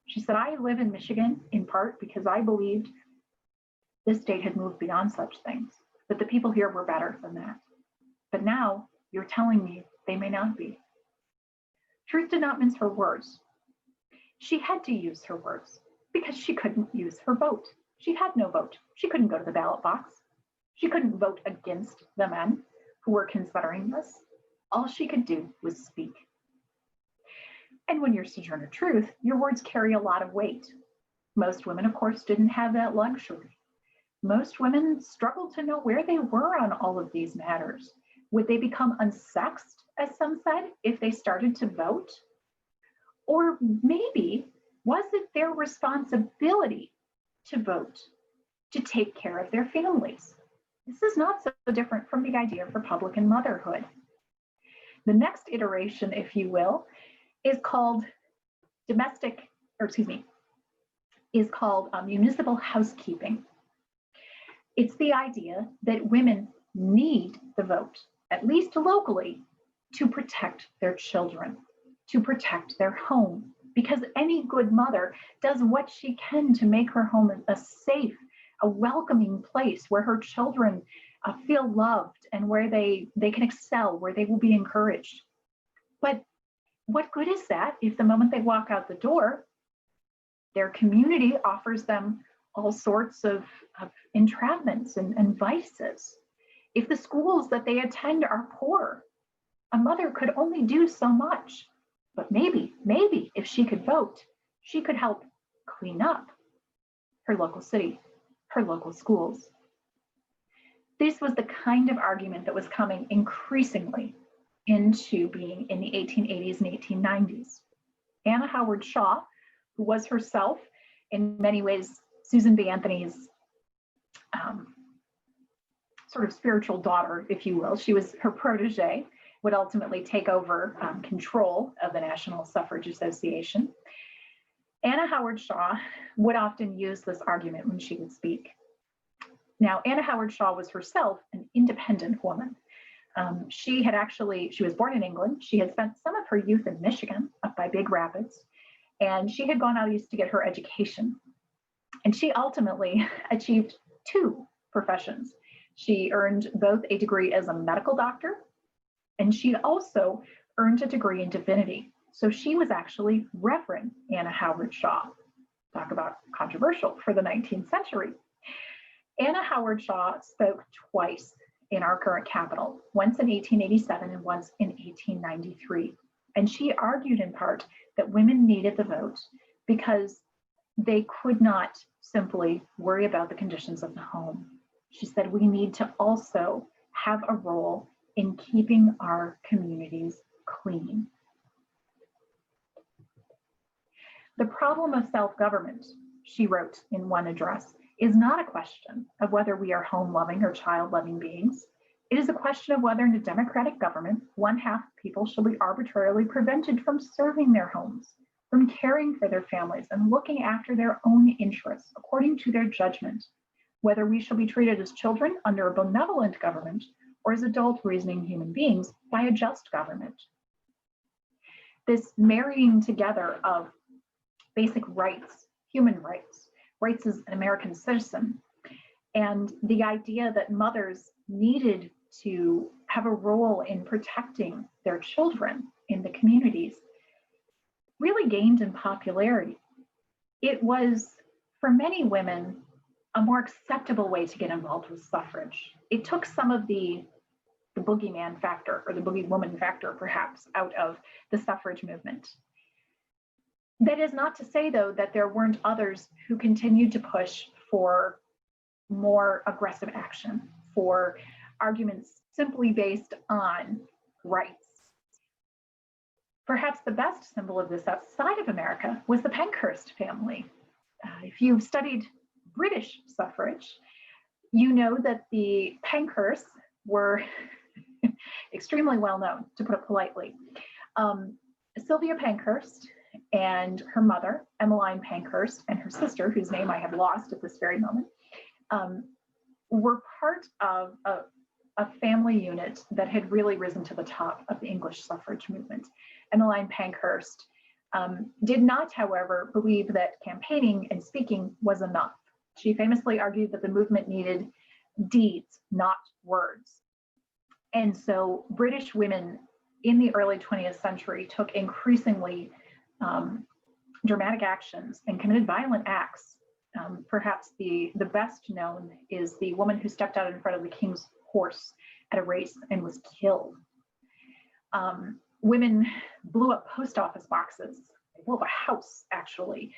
She said, I live in Michigan in part because I believed this state had moved beyond such things, that the people here were better than that. But now you're telling me they may not be. Truth did not mince her words. She had to use her words because she couldn't use her vote. She had no vote. She couldn't go to the ballot box. She couldn't vote against the men who were considering this. All she could do was speak. And when you're Sojourner Truth, your words carry a lot of weight. Most women, of course, didn't have that luxury. Most women struggled to know where they were on all of these matters. Would they become unsexed, as some said, if they started to vote? Or maybe was it their responsibility to vote, to take care of their families? This is not so different from the idea of Republican motherhood. The next iteration, if you will, is called municipal housekeeping. It's the idea that women need the vote, at least locally, to protect their children, to protect their home, because any good mother does what she can to make her home a safe, a welcoming place where her children feel loved and where they can excel, where they will be encouraged. But what good is that if the moment they walk out the door, their community offers them all sorts of entrapments and vices? If the schools that they attend are poor, a mother could only do so much. But maybe if she could vote, she could help clean up her local city, her local schools. This was the kind of argument that was coming increasingly into being in the 1880s and 1890s. Anna Howard Shaw, who was herself in many ways Susan B. Anthony's sort of spiritual daughter, if you will. She was her protege, would ultimately take over control of the National Suffrage Association. Anna Howard Shaw would often use this argument when she would speak. Now, Anna Howard Shaw was herself an independent woman. She was born in England. She had spent some of her youth in Michigan, up by Big Rapids, and she had gone out east to get her education. And she ultimately achieved two professions. She earned both a degree as a medical doctor, and she also earned a degree in divinity. So she was actually Reverend Anna Howard Shaw. Talk about controversial for the 19th century. Anna Howard Shaw spoke twice in our current Capitol, once in 1887 and once in 1893. And she argued in part that women needed the vote because they could not simply worry about the conditions of the home. She said we need to also have a role in keeping our communities clean. The problem of self-government, she wrote in one address, is not a question of whether we are home-loving or child-loving beings. It is a question of whether in a democratic government, one half of people shall be arbitrarily prevented from serving their homes, from caring for their families and looking after their own interests according to their judgment, whether we shall be treated as children under a benevolent government or as adult reasoning human beings by a just government. This marrying together of basic rights, human rights, rights as an American citizen, and the idea that mothers needed to have a role in protecting their children in the communities really gained in popularity. It was, for many women, a more acceptable way to get involved with suffrage. It took some of the boogeyman factor, or the boogie woman factor perhaps, out of the suffrage movement. That is not to say, though, that there weren't others who continued to push for more aggressive action, for arguments simply based on rights. Perhaps the best symbol of this outside of America was the Pankhurst family. If you've studied British suffrage, you know that the Pankhursts were extremely well known, to put it politely. Sylvia Pankhurst and her mother, Emmeline Pankhurst, and her sister, whose name I have lost at this very moment, were part of a family unit that had really risen to the top of the English suffrage movement. Emmeline Pankhurst did not, however, believe that campaigning and speaking was enough. She famously argued that the movement needed deeds, not words. And so British women in the early 20th century took increasingly dramatic actions and committed violent acts. Perhaps the best known is the woman who stepped out in front of the king's horse at a race and was killed. Women blew up post office boxes. They blew up a house, actually.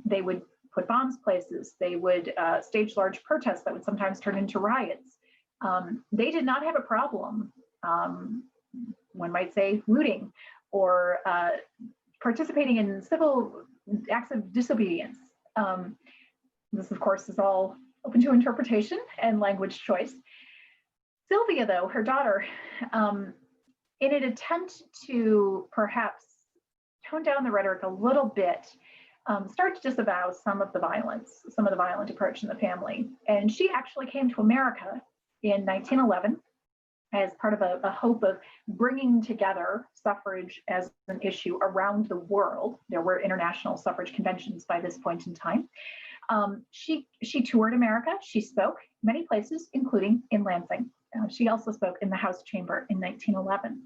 They would put bombs places. They would stage large protests that would sometimes turn into riots. They did not have a problem, one might say, looting or participating in civil acts of disobedience. This, of course, is all open to interpretation and language choice. Sylvia, though, her daughter, in an attempt to perhaps tone down the rhetoric a little bit, started to disavow some of the violent approach in the family. And she actually came to America in 1911 as part of a hope of bringing together suffrage as an issue around the world. There were international suffrage conventions by this point in time. She toured America. She spoke many places, including in Lansing. She also spoke in the House chamber in 1911.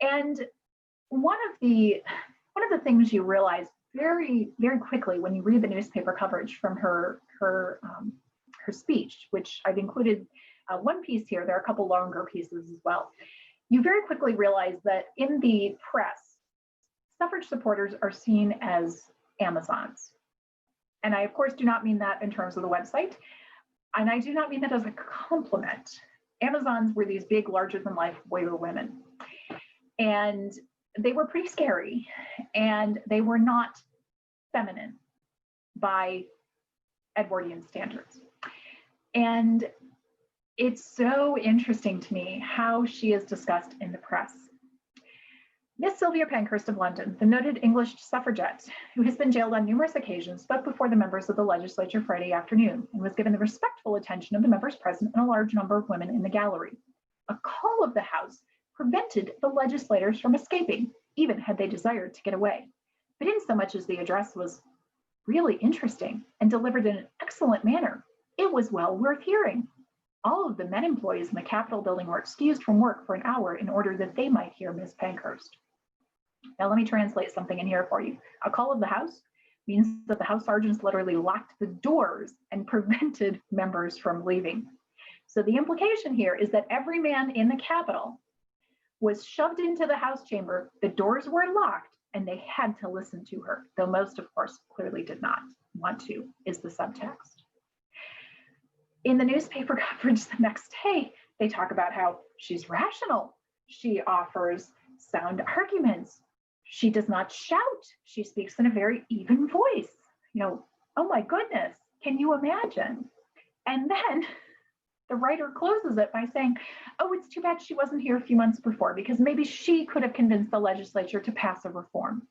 And one of the things you realize very, very quickly when you read the newspaper coverage from her speech, which I've included one piece here, there are a couple longer pieces as well. You very quickly realize that in the press, suffrage supporters are seen as Amazons. And I, of course, do not mean that in terms of the website. And I do not mean that as a compliment. Amazons were these big, larger-than-life warrior women. And they were pretty scary. And they were not feminine by Edwardian standards. And it's so interesting to me how she is discussed in the press. Miss Sylvia Pankhurst of London, the noted English suffragette, who has been jailed on numerous occasions, spoke before the members of the legislature Friday afternoon and was given the respectful attention of the members present and a large number of women in the gallery. A call of the House prevented the legislators from escaping, even had they desired to get away. But insomuch as the address was really interesting and delivered in an excellent manner, it was well worth hearing. All of the men employees in the Capitol building were excused from work for an hour in order that they might hear Miss Pankhurst. Now let me translate something in here for you. A call of the House means that the House sergeants literally locked the doors and prevented members from leaving. So the implication here is that every man in the Capitol was shoved into the House chamber, the doors were locked, and they had to listen to her, though most, of course, clearly did not want to, is the subtext. In the newspaper coverage the next day, they talk about how she's rational. She offers sound arguments. She does not shout. She speaks in a very even voice. Oh my goodness, can you imagine? And then the writer closes it by saying, oh, it's too bad she wasn't here a few months before because maybe she could have convinced the legislature to pass a reform.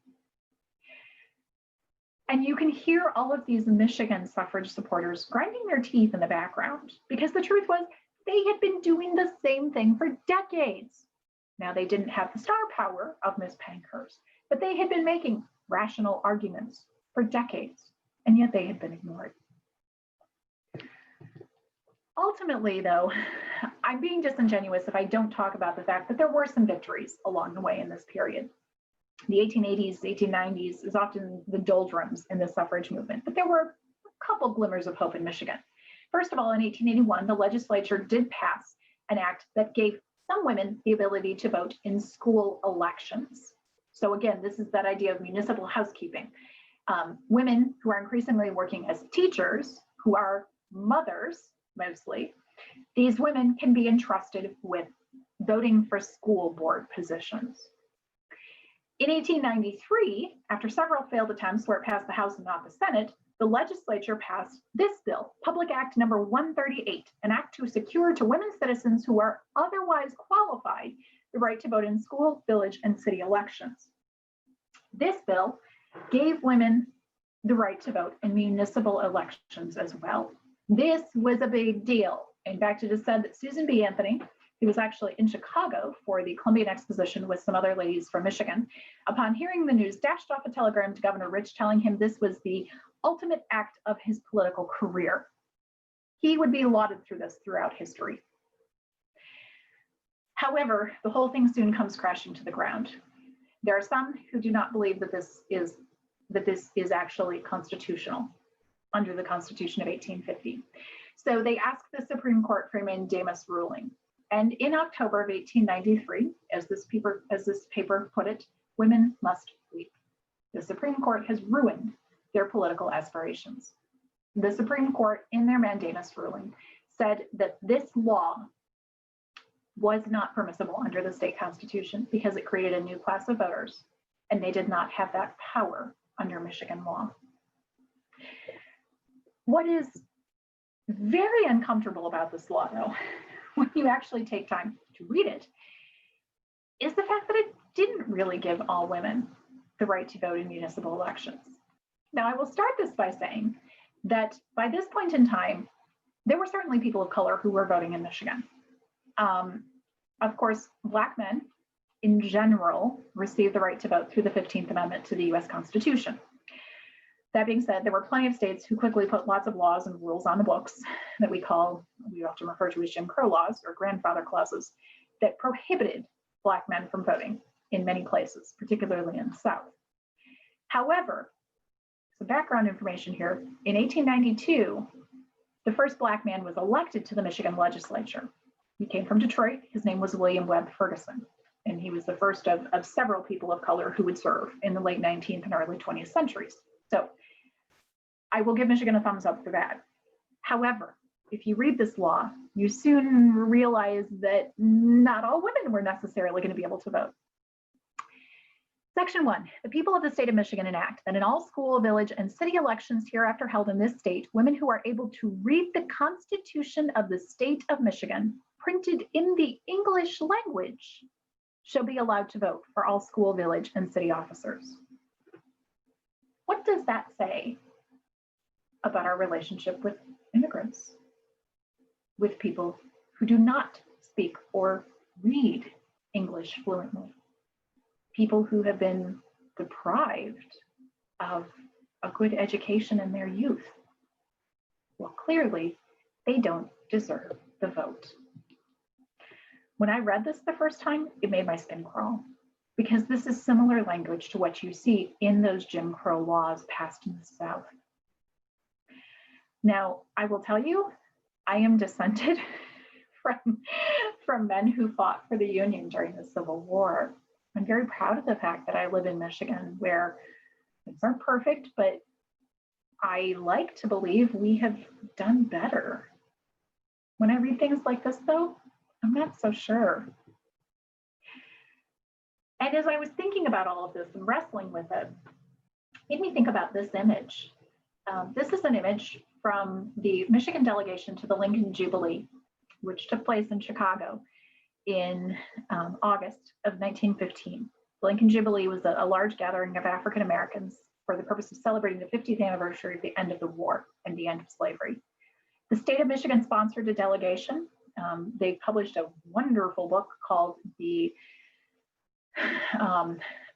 And you can hear all of these Michigan suffrage supporters grinding their teeth in the background because the truth was they had been doing the same thing for decades. Now, they didn't have the star power of Miss Pankhurst, but they had been making rational arguments for decades, and yet they had been ignored. Ultimately, though, I'm being disingenuous if I don't talk about the fact that there were some victories along the way in this period. The 1880s, 1890s is often the doldrums in the suffrage movement, but there were a couple glimmers of hope in Michigan. First of all, in 1881, the legislature did pass an act that gave some women the ability to vote in school elections. So again, this is that idea of municipal housekeeping. Women who are increasingly working as teachers, who are mothers mostly, these women can be entrusted with voting for school board positions. In 1893, after several failed attempts where it passed the House and not the Senate, the legislature passed this bill, Public Act number 138, an act to secure to women citizens who are otherwise qualified the right to vote in school, village, and city elections. This bill gave women the right to vote in municipal elections as well. This was a big deal. In fact, it is said that Susan B. Anthony, who was actually in Chicago for the Columbian Exposition with some other ladies from Michigan, upon hearing the news, dashed off a telegram to Governor Rich telling him this was the ultimate act of his political career. He would be lauded through this throughout history. However, the whole thing soon comes crashing to the ground. There are some who do not believe that this is actually constitutional under the Constitution of 1850. So they asked the Supreme Court for a mandamus ruling. And in October of 1893, as this paper put it, women must weep. The Supreme Court has ruined their political aspirations. The Supreme Court, in their mandamus ruling, said that this law was not permissible under the state constitution because it created a new class of voters, and they did not have that power under Michigan law. What is very uncomfortable about this law, though, when you actually take time to read it, is the fact that it didn't really give all women the right to vote in municipal elections. Now, I will start this by saying that by this point in time, there were certainly people of color who were voting in Michigan. Of course, Black men in general received the right to vote through the 15th Amendment to the US Constitution. That being said, there were plenty of states who quickly put lots of laws and rules on the books that we often refer to as Jim Crow laws or grandfather clauses that prohibited Black men from voting in many places, particularly in the South. However, some background information here, in 1892, the first Black man was elected to the Michigan legislature. He came from Detroit. His name was William Webb Ferguson, and he was the first of several people of color who would serve in the late 19th and early 20th centuries. So I will give Michigan a thumbs up for that. However, if you read this law, you soon realize that not all women were necessarily going to be able to vote. Section 1, the people of the state of Michigan enact that in all school, village, and city elections hereafter held in this state, women who are able to read the Constitution of the state of Michigan, printed in the English language, shall be allowed to vote for all school, village, and city officers. What does that say about our relationship with immigrants, with people who do not speak or read English fluently, people who have been deprived of a good education in their youth? Well, clearly, they don't deserve the vote. When I read this the first time, it made my skin crawl, because this is similar language to what you see in those Jim Crow laws passed in the South. Now, I will tell you, I am descended from men who fought for the Union during the Civil War. I'm very proud of the fact that I live in Michigan, where things aren't perfect, but I like to believe we have done better. When I read things like this, though, I'm not so sure. And as I was thinking about all of this and wrestling with it made me think about this image. This is an image from the Michigan delegation to the Lincoln Jubilee, which took place in Chicago in August of 1915. The Lincoln Jubilee was a large gathering of African Americans for the purpose of celebrating the 50th anniversary of the end of the war and the end of slavery. The state of Michigan sponsored a delegation. They published a wonderful book called the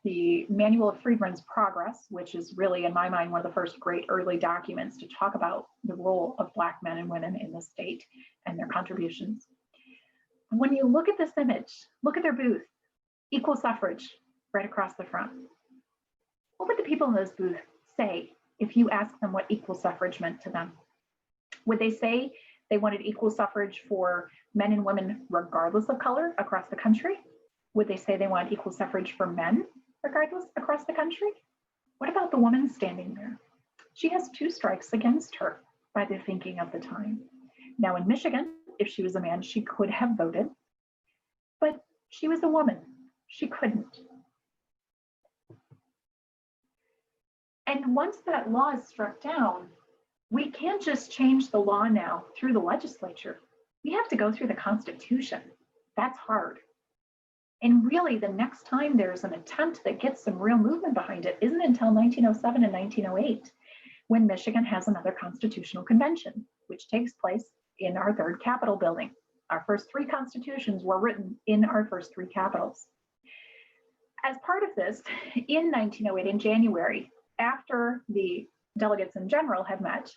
the Manual of Freedmen's Progress, which is really, in my mind, one of the first great early documents to talk about the role of Black men and women in the state and their contributions. When you look at this image, look at their booth, equal suffrage right across the front. What would the people in this booth say if you asked them what equal suffrage meant to them? Would they say they wanted equal suffrage for men and women regardless of color across the country? Would they say they want equal suffrage for men regardless across the country? What about the woman standing there? She has 2 strikes against her by the thinking of the time. Now in Michigan, if she was a man, she could have voted, but she was a woman. She couldn't. And once that law is struck down, we can't just change the law now through the legislature. We have to go through the Constitution. That's hard. And really, the next time there's an attempt that gets some real movement behind it isn't until 1907 and 1908, when Michigan has another constitutional convention, which takes place in our 3rd Capitol building. Our first 3 constitutions were written in our first 3 capitals. As part of this, in 1908, in January, after the delegates in general had met,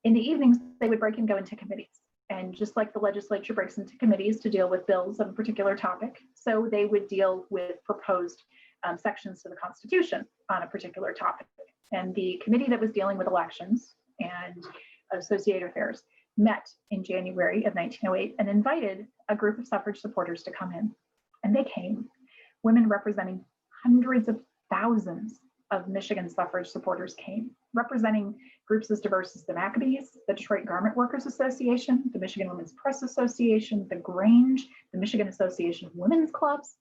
in the evenings, they would break and go into committees. And just like the legislature breaks into committees to deal with bills of a particular topic, so they would deal with proposed sections to the Constitution on a particular topic. And the committee that was dealing with elections and associated affairs met in January of 1908 and invited a group of suffrage supporters to come in. And they came, women representing hundreds of thousands of Michigan suffrage supporters came, representing groups as diverse as the Maccabees, the Detroit Garment Workers Association, the Michigan Women's Press Association, the Grange, the Michigan Association of Women's Clubs.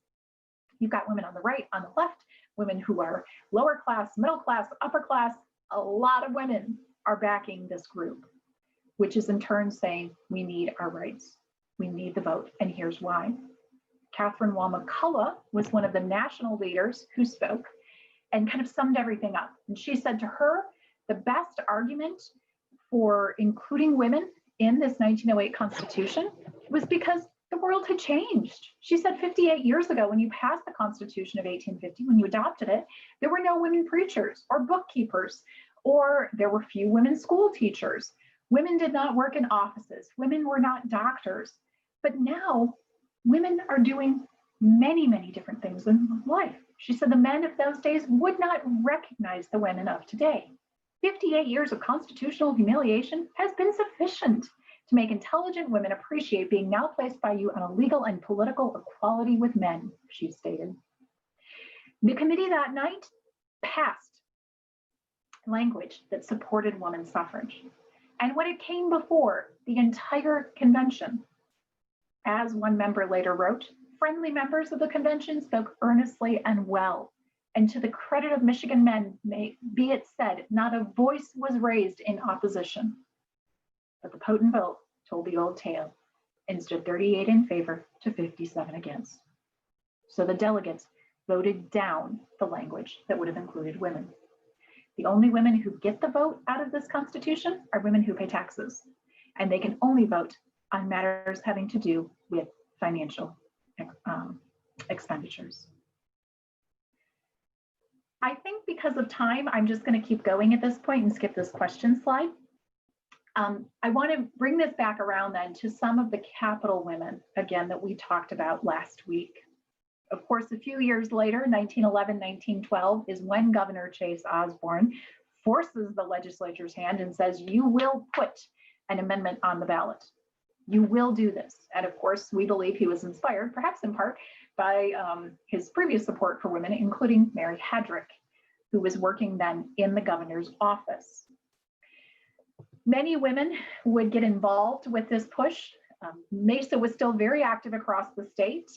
You've got women on the right, on the left, women who are lower class, middle class, upper class. A lot of women are backing this group, which is in turn saying, we need our rights. We need the vote, and here's why. Catherine Wall McCullough was one of the national leaders who spoke and kind of summed everything up. And she said to her, the best argument for including women in this 1908 Constitution was because the world had changed. She said 58 years ago, when you passed the Constitution of 1850, when you adopted it, there were no women preachers or bookkeepers, or there were few women school teachers. Women did not work in offices. Women were not doctors. But now women are doing many, many different things in life. She said the men of those days would not recognize the women of today. 58 years of constitutional humiliation has been sufficient to make intelligent women appreciate being now placed by you on a legal and political equality with men, she stated. The committee that night passed language that supported women's suffrage. And when it came before the entire convention, as one member later wrote, friendly members of the convention spoke earnestly and well. And to the credit of Michigan men, may be it said, not a voice was raised in opposition. But the potent vote told the old tale and stood 38 in favor to 57 against. So the delegates voted down the language that would have included women. The only women who get the vote out of this Constitution are women who pay taxes, and they can only vote on matters having to do with financial expenditures. I think because of time, I'm just going to keep going at this point and skip this question slide. I want to bring this back around then to some of the Capitol women, again, that we talked about last week. Of course, a few years later, 1911, 1912, is when Governor Chase Osborne forces the legislature's hand and says, you will put an amendment on the ballot. You will do this. And of course, we believe he was inspired, perhaps in part, by his previous support for women, including Mary Hedrick, who was working then in the governor's office. Many women would get involved with this push. Mesa was still very active across the state.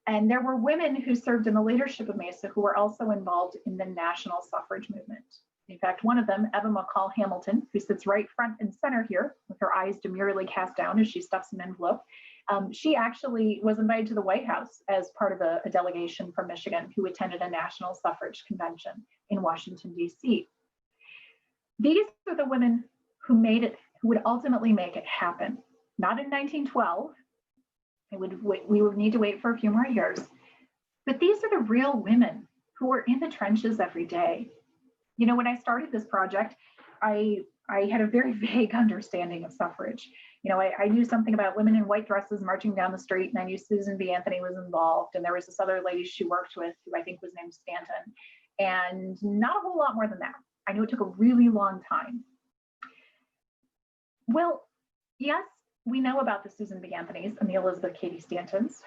And there were women who served in the leadership of Mesa who were also involved in the national suffrage movement. In fact, one of them, Eva McCall Hamilton, who sits right front and center here with her eyes demurely cast down as she stuffs an envelope, she actually was invited to the White House as part of a delegation from Michigan who attended a national suffrage convention in Washington, D.C. These are the women who made it, who would ultimately make it happen. Not in 1912. We would need to wait for a few more years. But these are the real women who are in the trenches every day. You know, when I started this project, I had a very vague understanding of suffrage. You know, I knew something about women in white dresses marching down the street, and I knew Susan B. Anthony was involved, and there was this other lady she worked with who I think was named Stanton, and not a whole lot more than that. I knew it took a really long time. Well, yes, we know about the Susan B. Anthonys and the Elizabeth Cady Stantons.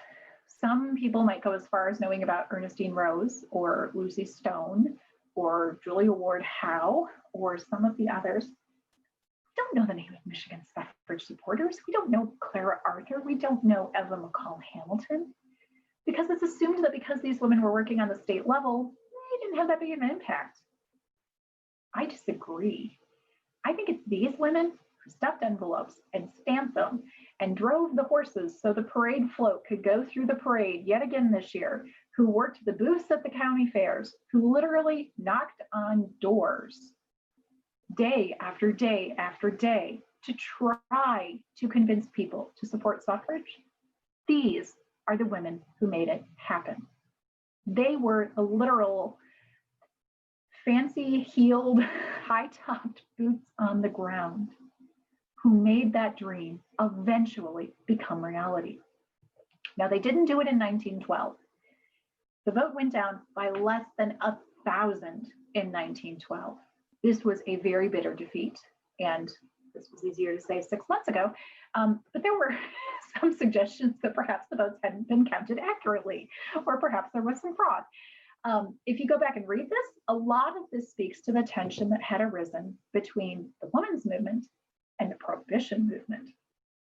Some people might go as far as knowing about Ernestine Rose or Lucy Stone or Julia Ward Howe or some of the others. We don't know the name of Michigan suffrage supporters. We don't know Clara Arthur. We don't know Eva McCall Hamilton, because it's assumed that because these women were working on the state level, they didn't have that big of an impact. I disagree. I think it's these women who stuffed envelopes and stamped them and drove the horses so the parade float could go through the parade yet again this year, who worked the booths at the county fairs, who literally knocked on doors day after day after day to try to convince people to support suffrage. These are the women who made it happen. They were the literal fancy heeled, high-topped boots on the ground who made that dream eventually become reality. Now, they didn't do it in 1912. The vote went down by less than 1,000 in 1912. This was a very bitter defeat, and this was easier to say 6 months ago, but there were some suggestions that perhaps the votes hadn't been counted accurately, or perhaps there was some fraud. If you go back and read this, a lot of this speaks to the tension that had arisen between the women's movement and the prohibition movement.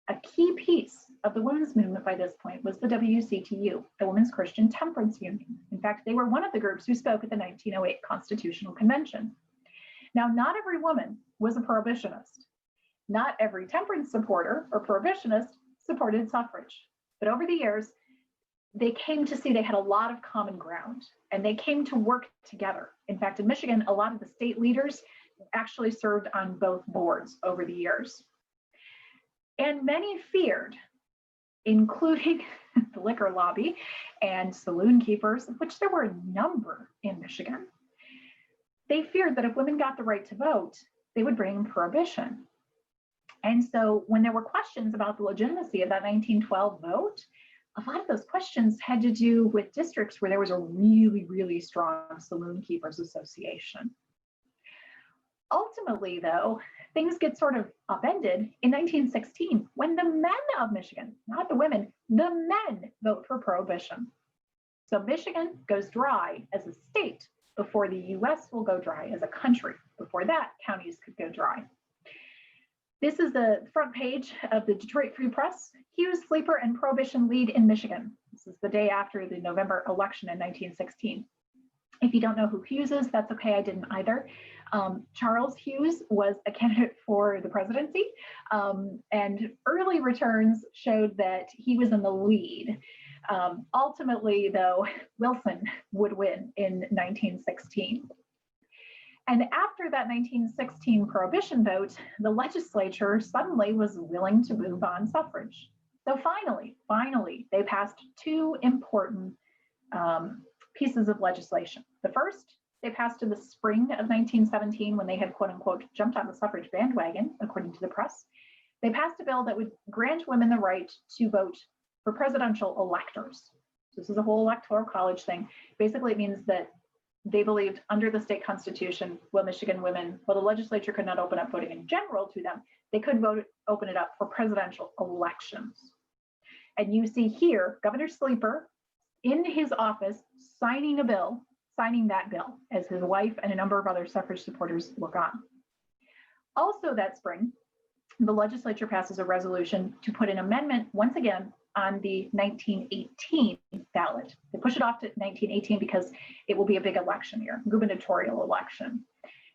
A key piece of the women's movement by this point was the WCTU, the Women's Christian Temperance Union. In fact, they were one of the groups who spoke at the 1908 Constitutional Convention. Now, not every woman was a prohibitionist. Not every temperance supporter or prohibitionist supported suffrage. But over the years, they came to see they had a lot of common ground, and they came to work together. In fact, in Michigan, a lot of the state leaders actually served on both boards over the years. And many feared, including the liquor lobby and saloon keepers, of which there were a number in Michigan. They feared that if women got the right to vote, they would bring prohibition. And so when there were questions about the legitimacy of that 1912 vote, a lot of those questions had to do with districts where there was a really, really strong saloon keepers association. Ultimately, though, things get sort of upended in 1916 when the men of Michigan, not the women, the men vote for prohibition. So Michigan goes dry as a state before the US will go dry as a country. Before that, counties could go dry. This is the front page of the Detroit Free Press. Hughes, Sleeper, and Prohibition lead in Michigan. This is the day after the November election in 1916. If you don't know who Hughes is, that's okay, I didn't either. Charles Hughes was a candidate for the presidency, and early returns showed that he was in the lead. Ultimately, though, Wilson would win in 1916. And after that 1916 prohibition vote, the legislature suddenly was willing to move on suffrage. So finally, they passed two important pieces of legislation. The first, they passed in the spring of 1917 when they had, quote unquote, jumped on the suffrage bandwagon, according to the press. They passed a bill that would grant women the right to vote for presidential electors. So this is a whole electoral college thing. Basically, it means that they believed under the state constitution, Michigan women, the legislature could not open up voting in general to them, they could open it up for presidential elections. And you see here, Governor Sleeper in his office signing that bill as his wife and a number of other suffrage supporters look on. Also that spring, the legislature passes a resolution to put an amendment once again on the 1918 ballot. They push it off to 1918 because it will be a big election year, gubernatorial election.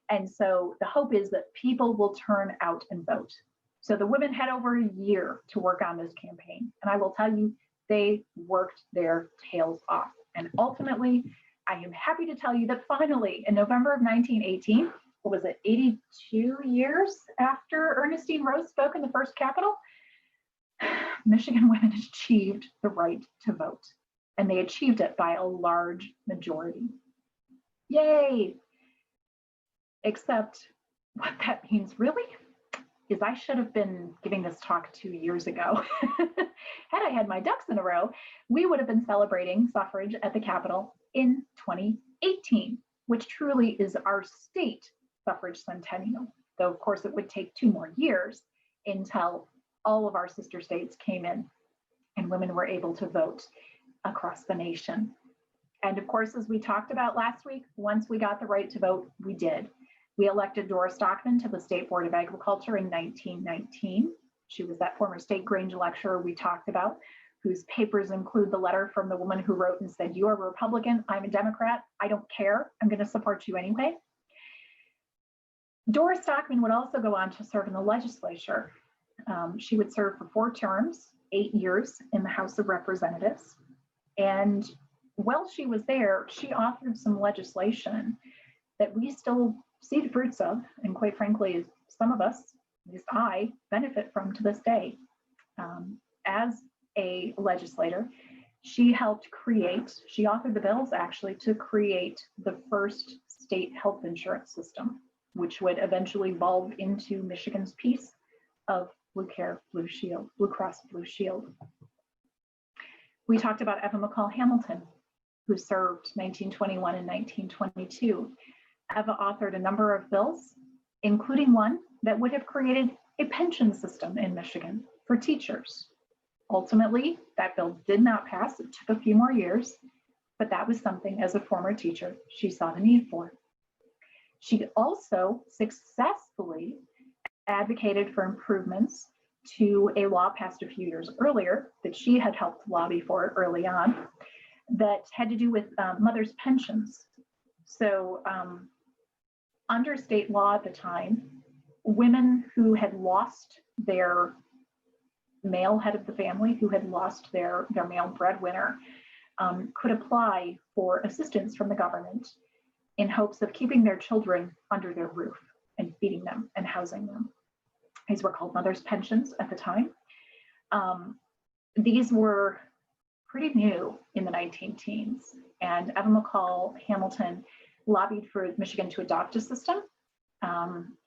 And so the hope is that people will turn out and vote. So the women had over a year to work on this campaign. And I will tell you, they worked their tails off. And ultimately, I am happy to tell you that finally, in November of 1918, what was it, 82 years after Ernestine Rose spoke in the first Capitol, Michigan women achieved the right to vote. And they achieved it by a large majority. Yay! Except what that means really is I should have been giving this talk 2 years ago. Had I had my ducks in a row, we would have been celebrating suffrage at the Capitol in 2018, which truly is our state suffrage centennial. Though, of course, it would take 2 more years until all of our sister states came in and women were able to vote across the nation. And of course, as we talked about last week, once we got the right to vote, we did. We elected Dora Stockman to the State Board of Agriculture in 1919. She was that former State Grange lecturer we talked about, whose papers include the letter from the woman who wrote and said, "You are a Republican, I'm a Democrat, I don't care, I'm going to support you anyway." Dora Stockman would also go on to serve in the legislature. She would serve for 4 terms, 8 years in the House of Representatives. And while she was there, she authored some legislation that we still see the fruits of, and quite frankly, some of us, at least I, benefit from to this day. As a legislator, she helped create, she authored the bills actually to create the first state health insurance system, which would eventually evolve into Michigan's piece of Blue Cross Blue Shield. We talked about Eva McCall Hamilton, who served 1921 and 1922. Eva authored a number of bills, including one that would have created a pension system in Michigan for teachers. Ultimately, that bill did not pass. It took a few more years, but that was something, as a former teacher, she saw the need for. She also successfully advocated for improvements to a law passed a few years earlier that she had helped lobby for early on that had to do with mothers' pensions. So under state law at the time, women who had lost their male head of the family, who had lost their male breadwinner, could apply for assistance from the government in hopes of keeping their children under their roof and feeding them and housing them. These were called mothers' pensions at the time. These were pretty new in the 19-teens, and Eva McCall Hamilton lobbied for Michigan to adopt a system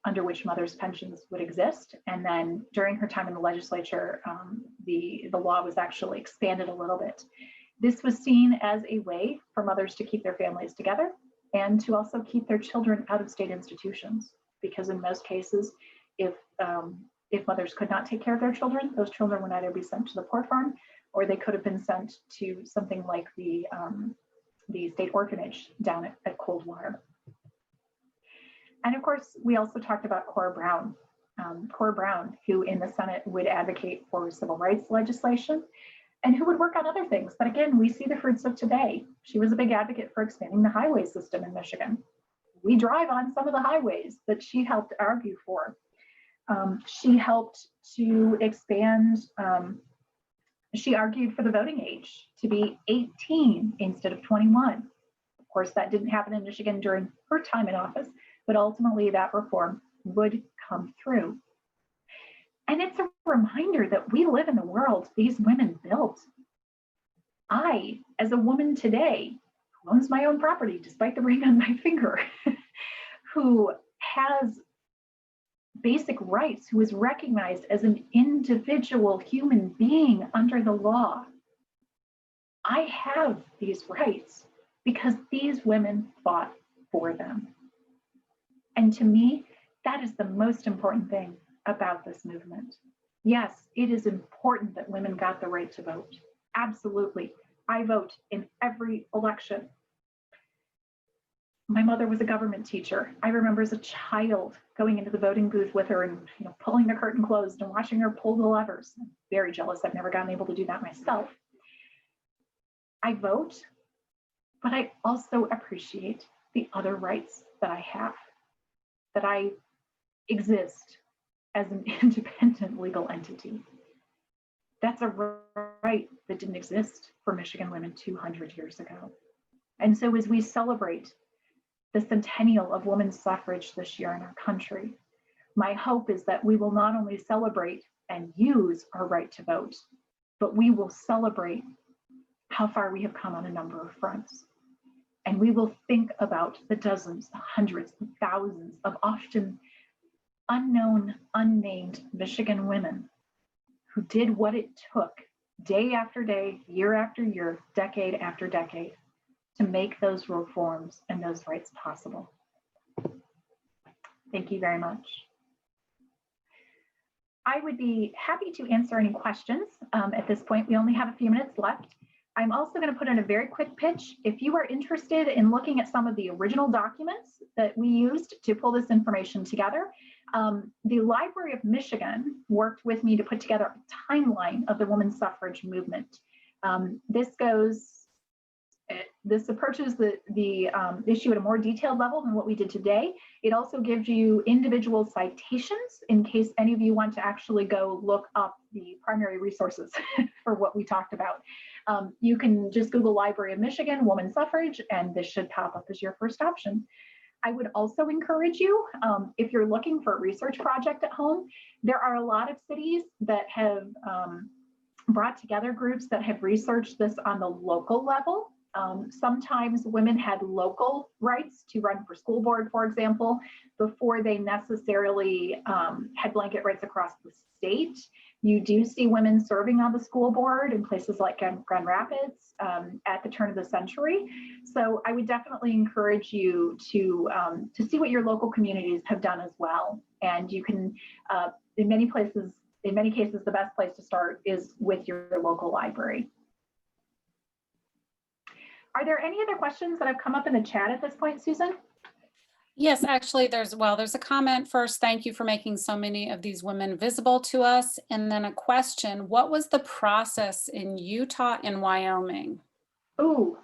under which mothers' pensions would exist. And then during her time in the legislature, the law was actually expanded a little bit. This was seen as a way for mothers to keep their families together and to also keep their children out of state institutions, because in most cases, if mothers could not take care of their children, those children would either be sent to the poor farm or they could have been sent to something like the state orphanage down at Coldwater. And of course, we also talked about Cora Brown. Cora Brown, who in the Senate would advocate for civil rights legislation and who would work on other things. But again, we see the fruits of today. She was a big advocate for expanding the highway system in Michigan. We drive on some of the highways that she helped argue for. She helped to expand, she argued for the voting age to be 18 instead of 21. Of course, that didn't happen in Michigan during her time in office, but ultimately that reform would come through. And it's a reminder that we live in the world these women built. I, as a woman today, who owns my own property despite the ring on my finger, who has basic rights, who is recognized as an individual human being under the law, I have these rights because these women fought for them. And to me, that is the most important thing about this movement. Yes, it is important that women got the right to vote. Absolutely. I vote in every election. My mother was a government teacher. I remember as a child going into the voting booth with her and pulling the curtain closed and watching her pull the levers. I'm very jealous. I've never gotten able to do that myself. I vote, but I also appreciate the other rights that I have, that I exist as an independent legal entity. That's a right that didn't exist for Michigan women 200 years ago. And so as we celebrate the centennial of women's suffrage this year in our country, my hope is that we will not only celebrate and use our right to vote, but we will celebrate how far we have come on a number of fronts. And we will think about the dozens, the hundreds, the thousands of often unknown, unnamed Michigan women who did what it took day after day, year after year, decade after decade to make those reforms and those rights possible. Thank you very much. I would be happy to answer any questions at this point. We only have a few minutes left. I'm also going to put in a very quick pitch. If you are interested in looking at some of the original documents that we used to pull this information together, the Library of Michigan worked with me to put together a timeline of the women's suffrage movement. This approaches the issue at a more detailed level than what we did today. It also gives you individual citations in case any of you want to actually go look up the primary resources for what we talked about. You can just Google Library of Michigan, women's suffrage, and this should pop up as your first option. I would also encourage you, if you're looking for a research project at home, there are a lot of cities that have brought together groups that have researched this on the local level. Sometimes women had local rights to run for school board, for example, before they necessarily had blanket rights across the state. You do see women serving on the school board in places like Grand Rapids at the turn of the century. So I would definitely encourage you to see what your local communities have done as well. And you can, in many cases, the best place to start is with your local library. Are there any other questions that have come up in the chat at this point, Susan? Yes, actually, there's a comment first. Thank you for making so many of these women visible to us. And then a question, what was the process in Utah and Wyoming? Ooh,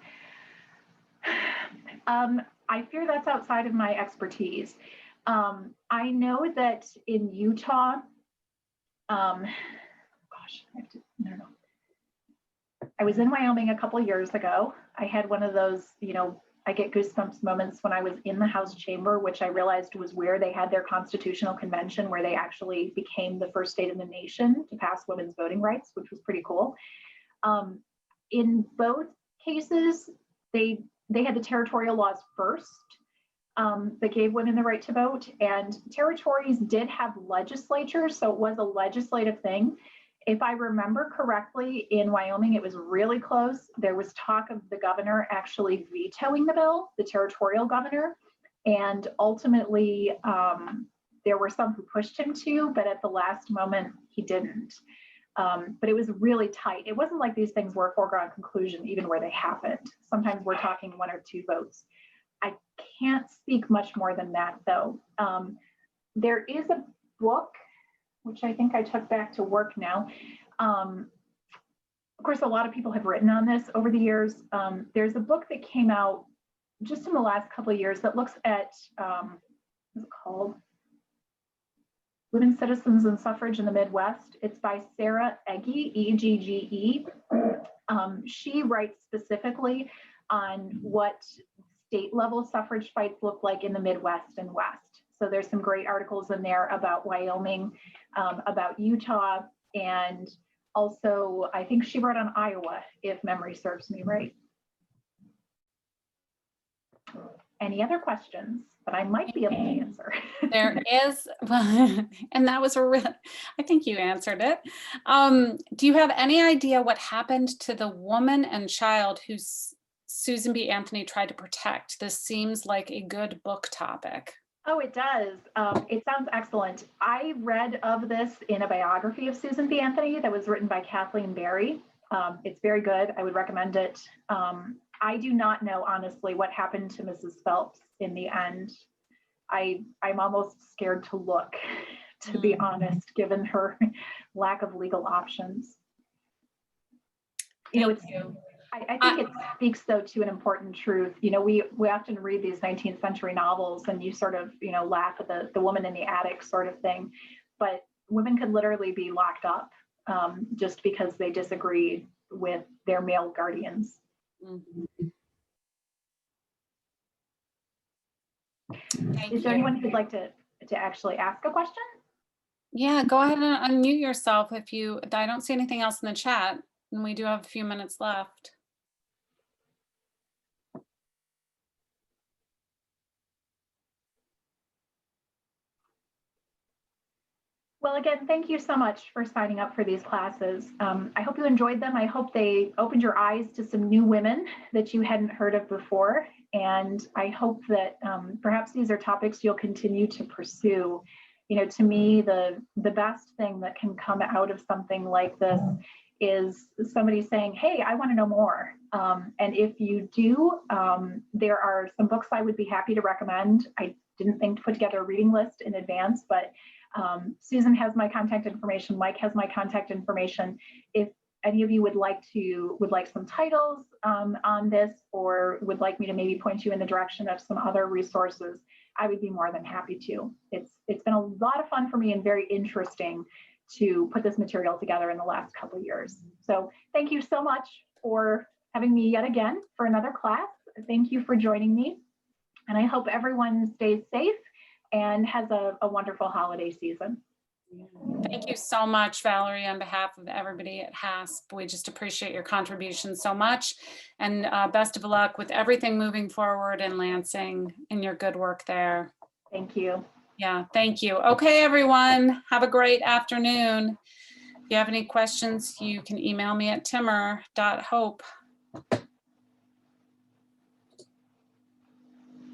I fear that's outside of my expertise. I know that in Utah, I was in Wyoming a couple of years ago. I had one of those, I get goosebumps moments when I was in the House chamber, which I realized was where they had their constitutional convention, where they actually became the first state in the nation to pass women's voting rights, which was pretty cool. In both cases, they had the territorial laws first that gave women the right to vote, and territories did have legislatures, so it was a legislative thing. If I remember correctly, in Wyoming, it was really close. There was talk of the governor actually vetoing the bill, the territorial governor, and ultimately there were some who pushed him to, but at the last moment, he didn't. But it was really tight. It wasn't like these things were a foregone conclusion, even where they happened. Sometimes we're talking 1 or 2 votes. I can't speak much more than that, though. There is a book, which I think I took back to work now. Of course, a lot of people have written on this over the years. There's a book that came out just in the last couple of years that looks at, what's it called? Women, Citizens, and Suffrage in the Midwest. It's by Sarah Egge, E-G-G-E. She writes specifically on what state level suffrage fights look like in the Midwest and West. So there's some great articles in there about Wyoming, about Utah, and also I think she wrote on Iowa, if memory serves me right. Any other questions that I might be able to answer? There is, and that was I think you answered it. Do you have any idea what happened to the woman and child who Susan B. Anthony tried to protect? This seems like a good book topic. Oh, it does. It sounds excellent. I read of this in a biography of Susan B. Anthony that was written by Kathleen Berry. It's very good. I would recommend it. I do not know, honestly, what happened to Mrs. Phelps in the end. I'm almost scared to look, to be honest, given her lack of legal options. Thank you. I think it speaks, though, to an important truth. We often read these 19th century novels and you sort of, laugh at the woman in the attic sort of thing. But women could literally be locked up just because they disagree with their male guardians. Mm-hmm. Is there anyone who'd like to actually ask a question? Yeah, go ahead and unmute yourself if you, I don't see anything else in the chat, and we do have a few minutes left. Well, again, thank you so much for signing up for these classes. I hope you enjoyed them. I hope they opened your eyes to some new women that you hadn't heard of before. And I hope that perhaps these are topics you'll continue to pursue. You know, to me, the best thing that can come out of something like this is somebody saying, hey, I want to know more. And if you do, there are some books I would be happy to recommend. I didn't think to put together a reading list in advance, but Susan has my contact information. Mike has my contact information. If any of you would like some titles on this, or would like me to maybe point you in the direction of some other resources, I would be more than happy to. It's been a lot of fun for me and very interesting to put this material together in the last couple of years. So thank you so much for having me yet again for another class. Thank you for joining me. And I hope everyone stays safe and has a wonderful holiday season. Thank you so much, Valerie, on behalf of everybody at HASP. We just appreciate your contribution so much, and best of luck with everything moving forward in Lansing and your good work there. Thank you. Yeah, thank you. Okay, everyone, have a great afternoon. If you have any questions, you can email me at timmer.hope